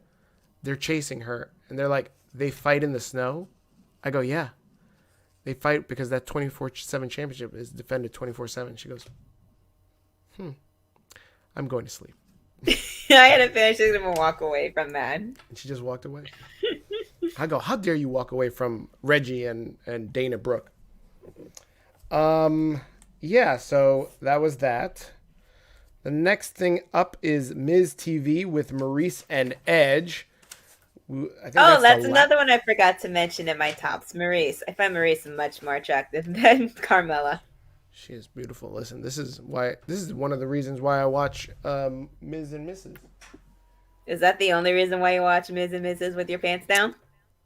They're chasing her. And they're like, they fight in the snow? I go, yeah. They fight because that 24/7 championship is defended 24/7. She goes, I'm going to sleep. I had a feeling she was going to walk away from that. And she just walked away. I go, how dare you walk away from Reggie and Dana Brooke? Yeah, so that was that. The next thing up is Miz TV with Maryse and Edge. That's another one I forgot to mention in my tops. Maryse. I find Maryse much more attractive than Carmella. She is beautiful. Listen, this is one of the reasons why I watch Miz and Mrs. Is that the only reason why you watch Miz and Mrs. with your pants down?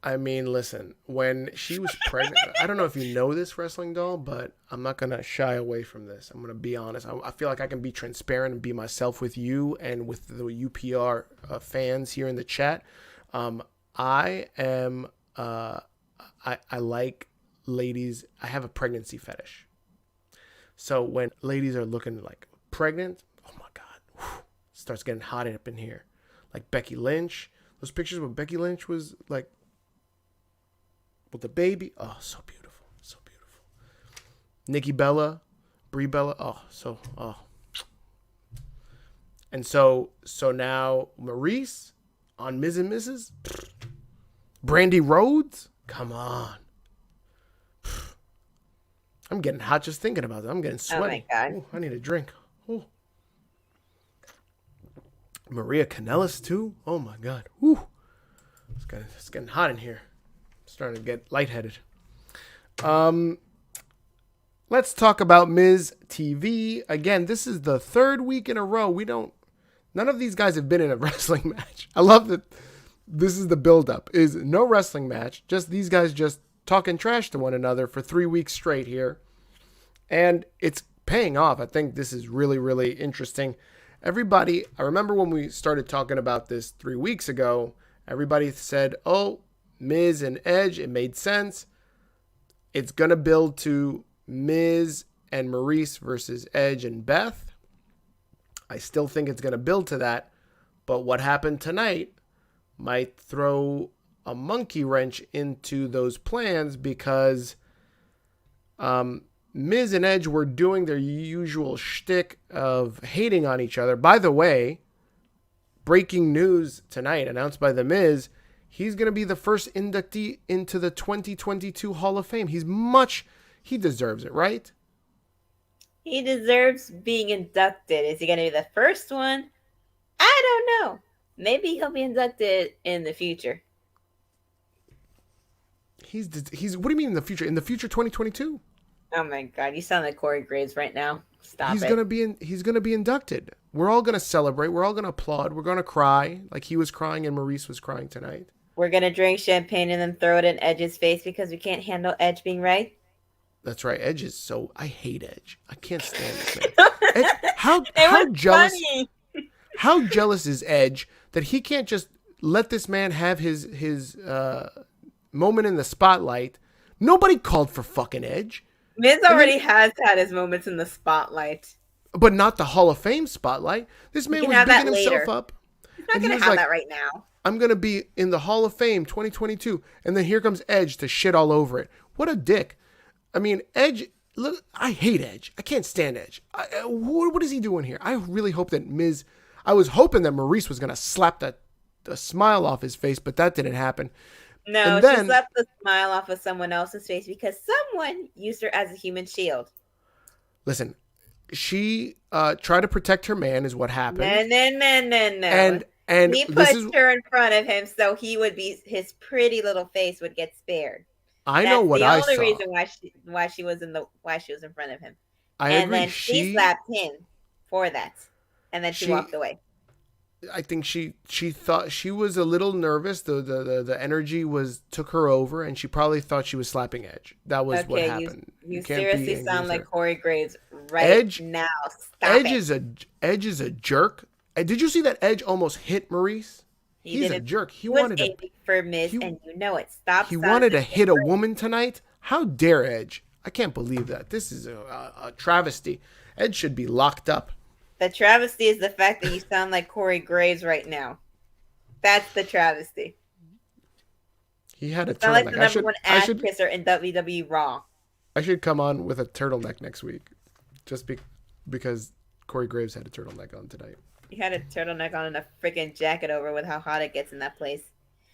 I mean, listen, when she was pregnant, I don't know if you know this, Wrestling Doll, but I'm not going to shy away from this. I'm going to be honest. I feel like I can be transparent and be myself with you and with the UPR fans here in the chat. I like ladies. I have a pregnancy fetish. So when ladies are looking like pregnant, oh my God, starts getting hot up in here. Like Becky Lynch. Those pictures when Becky Lynch was like with the baby. Oh, so beautiful. So beautiful. Nikki Bella, Brie Bella. And so now Maryse on Miz and Mrs. Brandy Rhodes. Come on. I'm getting hot just thinking about it. I'm getting sweaty. Oh my God. Ooh, I need a drink. Ooh. Maria Kanellis too. Oh my God. Ooh. It's getting hot in here. I'm starting to get lightheaded. Let's talk about Miz TV. Again, this is the 3rd week in a row. None of these guys have been in a wrestling match. I love that this is the buildup. Is no wrestling match. Just these guys just talking trash to one another for 3 weeks straight here. And it's paying off. I think this is really, really interesting. Everybody, I remember when we started talking about this 3 weeks ago, everybody said, oh, Miz and Edge, it made sense. It's going to build to Miz and Maryse versus Edge and Beth. I still think it's going to build to that. But what happened tonight might throw a monkey wrench into those plans because Miz and Edge were doing their usual shtick of hating on each other. By the way, breaking news tonight announced by The Miz, he's going to be the first inductee into the 2022 Hall of Fame. He deserves it, right? He deserves being inducted. Is he going to be the first one? I don't know. Maybe he'll be inducted in the future. He's what do you mean in the future? In the future 2022? Oh my God, you sound like Corey Graves right now. Stop he's it. He's gonna be inducted. We're all gonna celebrate. We're all gonna applaud. We're gonna cry like he was crying and Maryse was crying tonight. We're gonna drink champagne and then throw it in Edge's face because we can't handle Edge being right. That's right. Edge is I hate Edge. I can't stand this man. Edge, how jealous? Funny. How jealous is Edge that he can't just let this man have his moment in the spotlight? Nobody called for fucking Edge. Miz already has had his moments in the spotlight. But not the Hall of Fame spotlight. This man was bigging himself up. He's not going to have that right now. I'm going to be in the Hall of Fame 2022. And then here comes Edge to shit all over it. What a dick. I mean, Edge, look, I hate Edge. I can't stand Edge. What is he doing here? I really hope that Miz, I was hoping that Maryse was going to slap the smile off his face, but that didn't happen. No, she slapped the smile off of someone else's face because someone used her as a human shield. Listen, she tried to protect her man is what happened. No. And he pushed her in front of him so his pretty little face would get spared. I know what I saw. That's the only reason why she was in front of him. I agree. Then she slapped him for that. And then she walked away. I think she thought she was a little nervous. The energy took her over, and she probably thought she was slapping Edge. That was what happened. You seriously sound like Corey Graves now. Stop it. Edge is a jerk. Did you see that Edge almost hit Maryse? He's a jerk. He wanted to for Miz, and you know it. Stop. He wanted to hit a woman tonight. How dare Edge? I can't believe that. This is a travesty. Edge should be locked up. The travesty is the fact that you sound like Corey Graves right now. That's the travesty. He had a turtleneck. Sound like the number one ass kisser in WWE Raw. I should come on with a turtleneck next week, just because Corey Graves had a turtleneck on tonight. He had a turtleneck on and a freaking jacket over with how hot it gets in that place.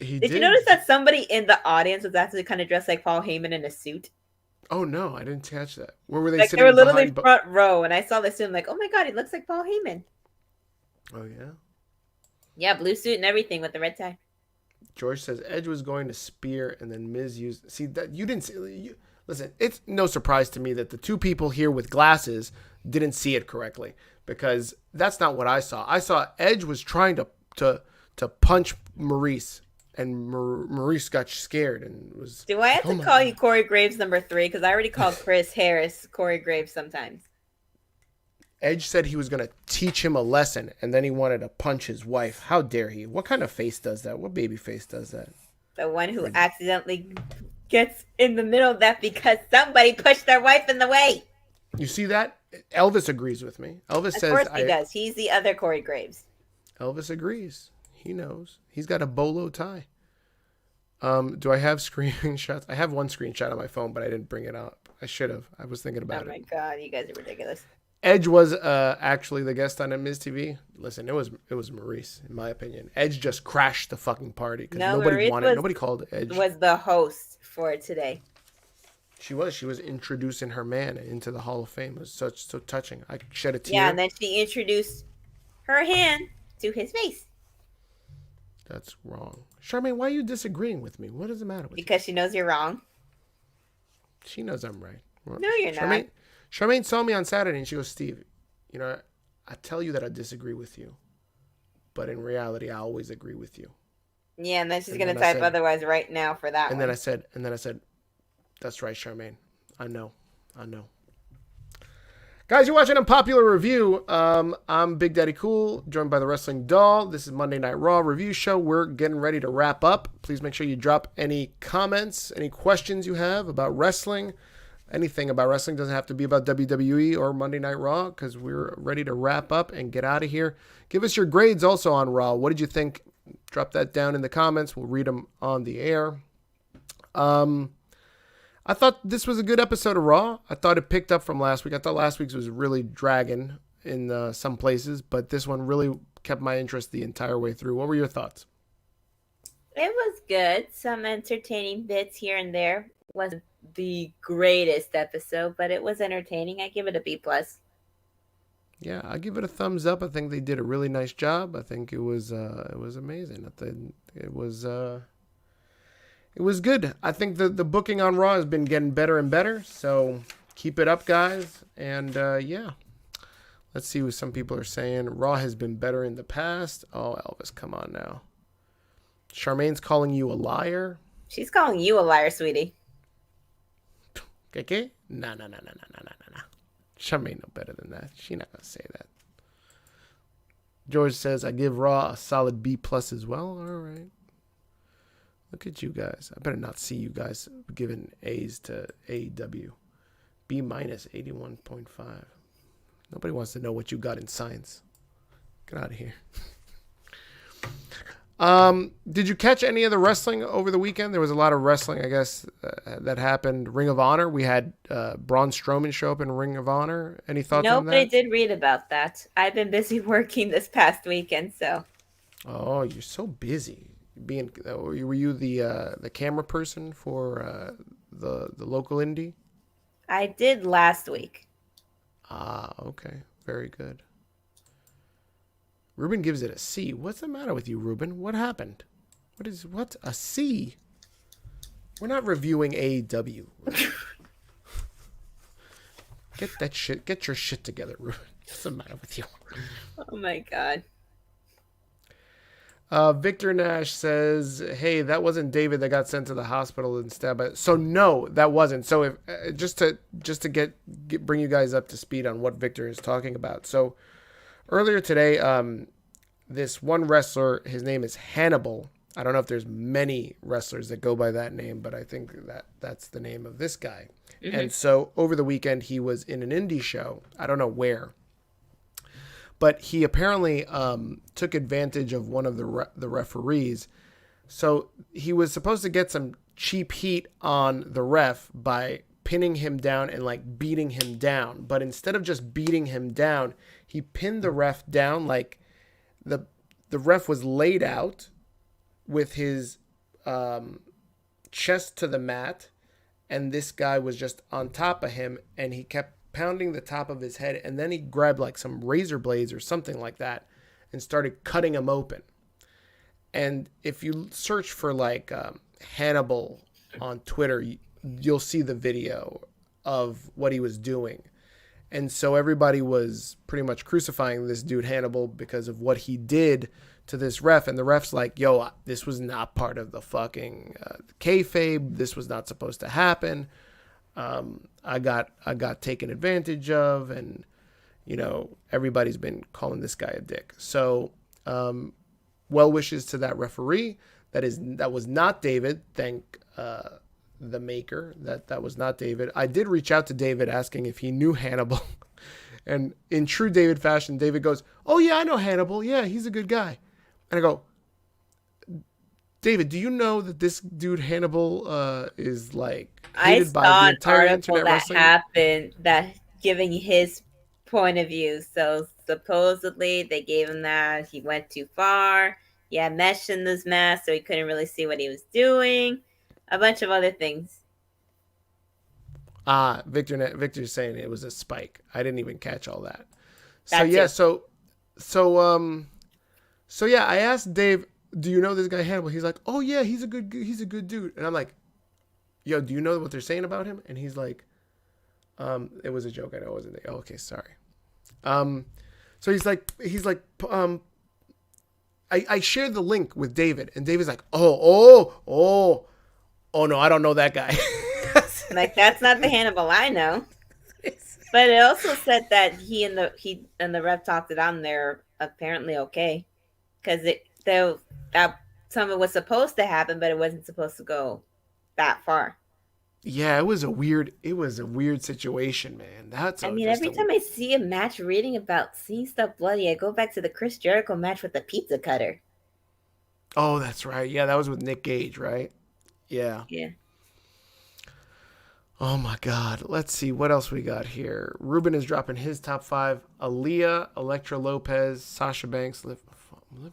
Did you notice that somebody in the audience was actually kind of dressed like Paul Heyman in a suit? Oh no, I didn't catch that. Where were they sitting? They were literally front row, and I saw this suit. I'm like, oh my God, he looks like Paul Heyman. Oh yeah. Yeah, blue suit and everything with the red tie. George says Edge was going to spear, and then Miz used. See that you didn't see. Listen, it's no surprise to me that the two people here with glasses didn't see it correctly, because that's not what I saw. I saw Edge was trying to punch Maryse. And Maryse got scared and was. Do I have to call you Corey Graves number 3? Because I already called Chris Harris Corey Graves sometimes. Edge said he was going to teach him a lesson, and then he wanted to punch his wife. How dare he? What kind of face does that? What baby face does that? The one who accidentally gets in the middle of that because somebody pushed their wife in the way. You see that? Elvis agrees with me. Elvis says. Of course he does. He's the other Corey Graves. Elvis agrees. He knows. He's got a bolo tie. Do I have screenshots? I have one screenshot on my phone, but I didn't bring it up. I should have. I was thinking about it. Oh my God, you guys are ridiculous. Edge was actually the guest on Miz TV. Listen, it was Maryse, in my opinion. Edge just crashed the fucking party because nobody called Edge. Was the host for today. She was introducing her man into the Hall of Fame. It was so touching. I shed a tear. Yeah, and then she introduced her hand to his face. That's wrong. Charmaine, why are you disagreeing with me? What does it matter with you? Because she knows you're wrong. She knows I'm right. No, you're not. Charmaine saw me on Saturday and she goes, Steve, I tell you that I disagree with you. But in reality, I always agree with you. Yeah, and then she's going to type otherwise right now for that one. Then I said, that's right, Charmaine. I know. Guys, you're watching Unpopular Review. I'm Big Daddy Cool, joined by the Wrestling Doll. This is Monday Night Raw review show. We're getting ready to wrap up. Please make sure you drop any comments, any questions you have about wrestling, anything about wrestling. Doesn't have to be about WWE or Monday Night Raw, because we're ready to wrap up and get out of here. Give us your grades also on Raw. What did you think? Drop that down in the comments. We'll read them on the air. I thought this was a good episode of Raw. I thought it picked up from last week. I thought last week's was really dragging in some places, but this one really kept my interest the entire way through. What were your thoughts? It was good. Some entertaining bits here and there. Wasn't the greatest episode, but it was entertaining. I give it a B+. Yeah, I give it a thumbs up. I think they did a really nice job. I think it was amazing. I think it was good. I think the booking on Raw has been getting better and better. So keep it up, guys. And yeah, let's see what some people are saying. Raw has been better in the past. Oh, Elvis, come on now. Charmaine's calling you a liar. She's calling you a liar, sweetie. Okay? No. Charmaine no better than that. She not gonna say that. George says, I give Raw a solid B+ as well. All right. Look at you guys. I better not see you guys giving A's to AEW. B- 81.5. Nobody wants to know what you got in science. Get out of here. Did you catch any of the wrestling over the weekend? There was a lot of wrestling, I guess, that happened. Ring of Honor. We had Braun Strowman show up in Ring of Honor. Any thoughts on that? Nobody did read about that. I've been busy working this past weekend, so. Oh, you're so busy. Were you the camera person for the local indie? I did last week. Ah, okay. Very good. Ruben gives it a C. What's the matter with you, Ruben? What happened? What? A C? We're not reviewing AEW. Get your shit together, Ruben. What's the matter with you? Oh my God. Victor Nash says, hey, that wasn't David that got sent to the hospital instead. So no, that wasn't. So if just to bring you guys up to speed on what Victor is talking about. So earlier today, this one wrestler, his name is Hannibal. I don't know if there's many wrestlers that go by that name, but I think that's the name of this guy. Mm-hmm. And so over the weekend, he was in an indie show. I don't know where. But he apparently took advantage of one of the referees. So he was supposed to get some cheap heat on the ref by pinning him down and like beating him down. But instead of just beating him down, he pinned the ref down like the ref was laid out with his chest to the mat. And this guy was just on top of him, and he kept pounding the top of his head, and then he grabbed like some razor blades or something like that and started cutting him open. And if you search for like Hannibal on Twitter, you'll see the video of what he was doing. And so everybody was pretty much crucifying this dude Hannibal because of what he did to this ref. And the ref's like, yo, this was not part of the fucking kayfabe. This was not supposed to happen. I got taken advantage of, and everybody's been calling this guy a dick. So, well wishes to that referee. That was not David. Thank the maker that was not David. I did reach out to David asking if he knew Hannibal, and in true David fashion, David goes, "Oh yeah, I know Hannibal. Yeah, he's a good guy." And I go, David, do you know that this dude Hannibal is like hated by the entire internet wrestling? Happened that giving his point of view. So supposedly they gave him that he went too far. He had mesh in his mask, so he couldn't really see what he was doing. A bunch of other things. Victor's saying it was a spike. I didn't even catch all that. So yeah, I asked Dave, do you know this guy Hannibal? He's like, oh yeah, he's a good dude. And I'm like, yo, do you know what they're saying about him? And he's like, it was a joke. I know it wasn't. Oh, okay, sorry. So he's like, I shared the link with David, and David's like, oh no, I don't know that guy. Like, that's not the Hannibal I know. But it also said that he and the ref talked it on there apparently okay, because that something was supposed to happen, but it wasn't supposed to go that far. Yeah, it was a weird situation, man. I mean, every time I see a match reading about seeing stuff bloody, I go back to the Chris Jericho match with the pizza cutter. Oh, that's right. Yeah, that was with Nick Gage, right? Yeah. Yeah. Oh my God. Let's see what else we got here. Ruben is dropping his top 5. Aaliyah, Elektra Lopez, Sasha Banks, Liv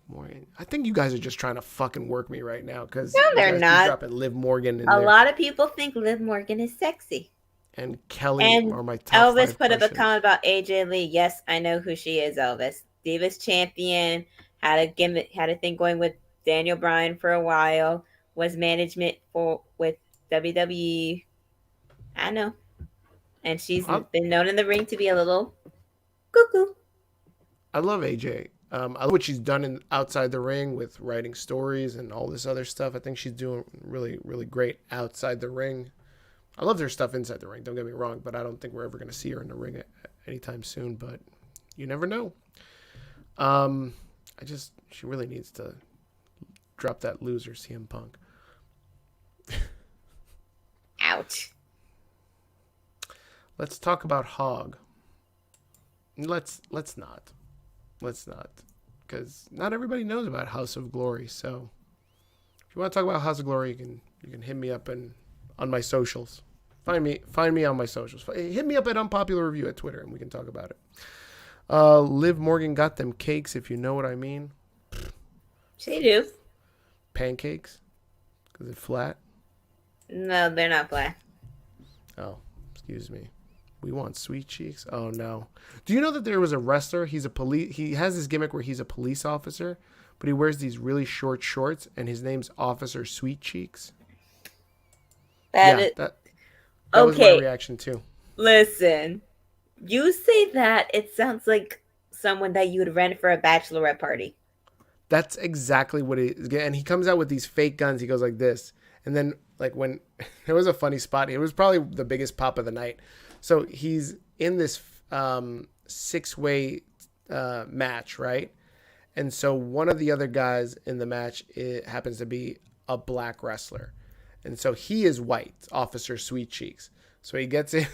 Morgan. I think you guys are just trying to fucking work me right now because no, they're not. Dropping Liv Morgan in a there. lot of people think Liv Morgan is sexy. And Kelly and are my top Elvis 5 put up a questions. comment about AJ Lee. Yes, I know who she is, Elvis. Divas champion, had a gimmick, had a thing going with Daniel Bryan for a while, was management with WWE. I know. And she's been known in the ring to be a little cuckoo. I love AJ. I love what she's done outside the ring with writing stories and all this other stuff. I think she's doing really, really great outside the ring. I love her stuff inside the ring, don't get me wrong, but I don't think we're ever going to see her in the ring anytime soon, but you never know. She really needs to drop that loser CM Punk. Ouch. Let's talk about Hog. Let's not, because not everybody knows about House of Glory. So, if you want to talk about House of Glory, you can hit me up on my socials. Find me on my socials. Hit me up at Unpopular Review at Twitter, and we can talk about it. Liv Morgan got them cakes, if you know what I mean. She do. Pancakes? Because they're flat? No, they're not flat. Oh, excuse me. We want sweet cheeks? Oh, no. Do you know that there was a wrestler? He has this gimmick where he's a police officer, but he wears these really short shorts, and his name's Officer Sweet Cheeks. That was my reaction, too. Listen, you say that, it sounds like someone that you would rent for a bachelorette party. That's exactly what it is. And he comes out with these fake guns. He goes like this. And then, like, when there was a funny spot, it was probably the biggest pop of the night. So he's in this 6-way match, right? And so one of the other guys in the match, it happens to be a black wrestler. And so he is white, Officer Sweet Cheeks. So he gets in.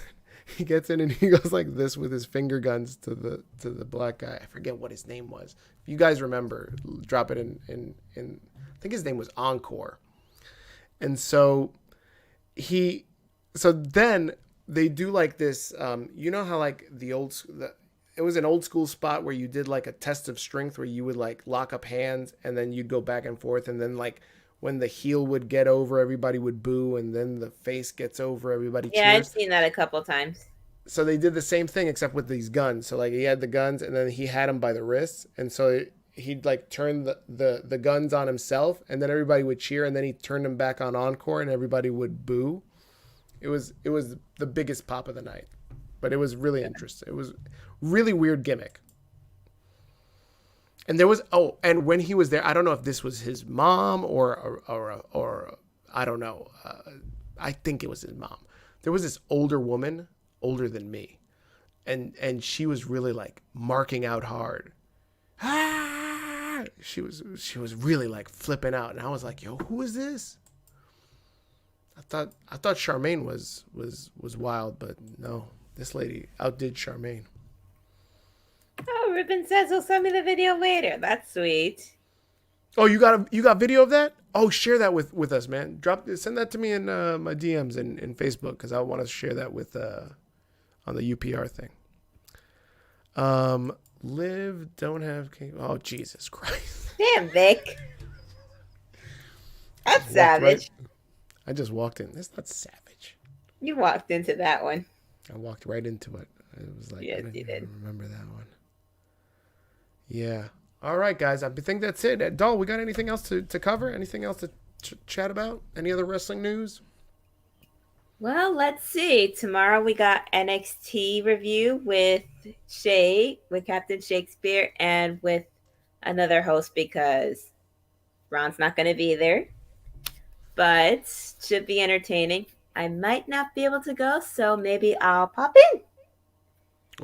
He gets in and he goes like this with his finger guns to the black guy. I forget what his name was. If you guys remember, drop it in I think his name was Encore. And so then they do like this, you know how like it was an old school spot where you did like a test of strength where you would like lock up hands and then you'd go back and forth, and then like when the heel would get over, everybody would boo, and then the face gets over, everybody cheers. Yeah, I've seen that a couple times. So they did the same thing except with these guns. So like he had the guns and then he had them by the wrists, and so he'd like turn the guns on himself, and then everybody would cheer, and then he turned them back on Encore and everybody would boo. It was the biggest pop of the night, but it was really interesting. It was really weird gimmick. And there was and when he was there, I don't know if this was his mom or I don't know. I think it was his mom. There was this older woman, older than me, and she was really like marking out hard. Ah! She was really like flipping out, and I was like, "Yo, who is this?" I thought Charmaine was wild, but no, this lady outdid Charmaine. Oh, Ruben says he'll send me the video later. That's sweet. Oh, you got video of that? Oh, share that with us, man. Send that to me in my DMs in Facebook, because I want to share that with on the UPR thing. Liv don't have cake. Oh, Jesus Christ! Damn, Vic. That's savage. I just walked in. That's not savage. You walked into that one. I walked right into it. It was like, yes, you did. Remember that one. Yeah. All right, guys. I think that's it. Doll, we got anything else to cover? Anything else to chat about? Any other wrestling news? Well, let's see. Tomorrow we got NXT review with Captain Shakespeare, and with another host because Ron's not going to be there. But should be entertaining. I might not be able to go, so maybe I'll pop in.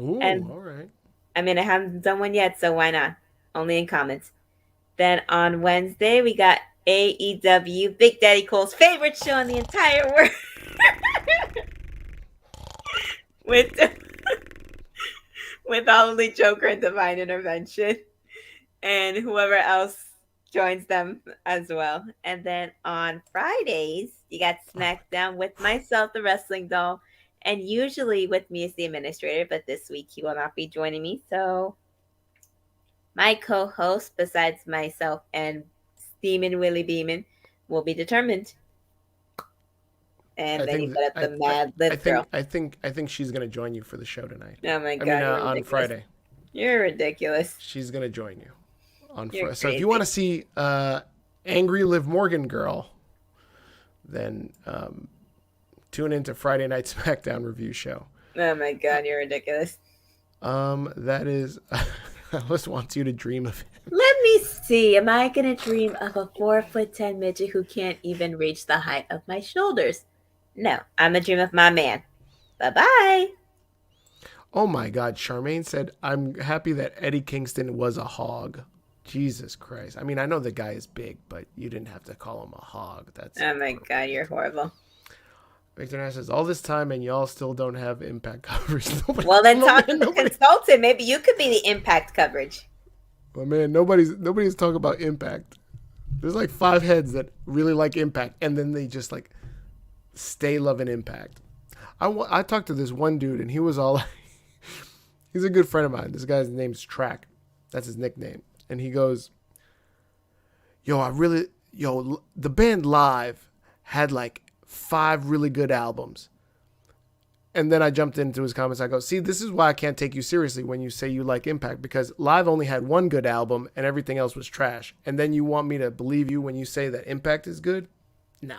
Ooh, all right. I mean, I haven't done one yet, so why not? Only in comments. Then on Wednesday, we got AEW, Big Daddy Cole's favorite show in the entire world. with with Holy Joker and Divine Intervention, and whoever else joins them as well. And then on Fridays, you got SmackDown with myself, the Wrestling Doll, and usually with me as the administrator, but this week he will not be joining me. So my co-host, besides myself and Steamin' Willie Beeman, will be determined. And then you got the mad Liv girl. I think she's gonna join you for the show tonight. Oh my god! On Friday. You're ridiculous. She's gonna join you on Friday. So if you want to see angry Liv Morgan girl, then tune into Friday Night SmackDown review show. Oh my god, you're ridiculous. That is. Alice wants you to dream of him. Let me see. Am I gonna dream of a 4'10" midget who can't even reach the height of my shoulders? No, I'm a dream of my man. Bye-bye. Oh my God, Charmaine said, I'm happy that Eddie Kingston was a hog. Jesus Christ. I mean, I know the guy is big, but you didn't have to call him a hog. That's oh my God, you're horrible. Victor Nash says, all this time and y'all still don't have Impact coverage. Well, then talk to the consultant. Maybe you could be the Impact coverage. Well, man, nobody's talking about Impact. There's like 5 heads that really like Impact, and then they just like stay loving Impact. I talked to this one dude, and he was all like, he's a good friend of mine. This guy's name's Track. That's his nickname. And he goes, the band Live had like 5 really good albums. And then I jumped into his comments. I go, see, this is why I can't take you seriously when you say you like Impact, because Live only had 1 good album and everything else was trash. And then you want me to believe you when you say that Impact is good? Nah.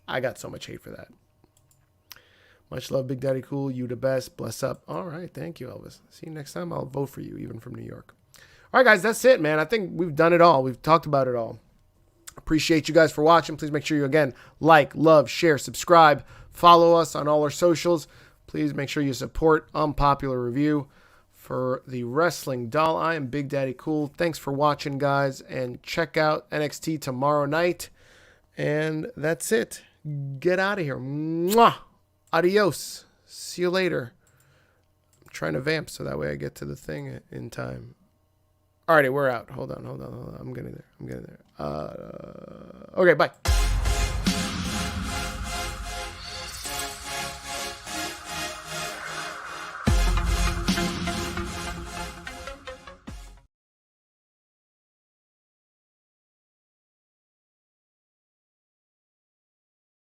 I got so much hate for that. Much love, Big Daddy Cool. You the best. Bless up. All right. Thank you, Elvis. See you next time. I'll vote for you, even from New York. All right, guys. That's it, man. I think we've done it all. We've talked about it all. Appreciate you guys for watching. Please make sure you, again, like, love, share, subscribe. Follow us on all our socials. Please make sure you support Unpopular Review. For the Wrestling Doll, I am Big Daddy Cool. Thanks for watching, guys. And check out NXT tomorrow night. And that's it. Get out of here. Mwah! Adios. See you later. I'm trying to vamp so that way I get to the thing in time. Alrighty, we're out. Hold on. I'm getting there. Okay, bye.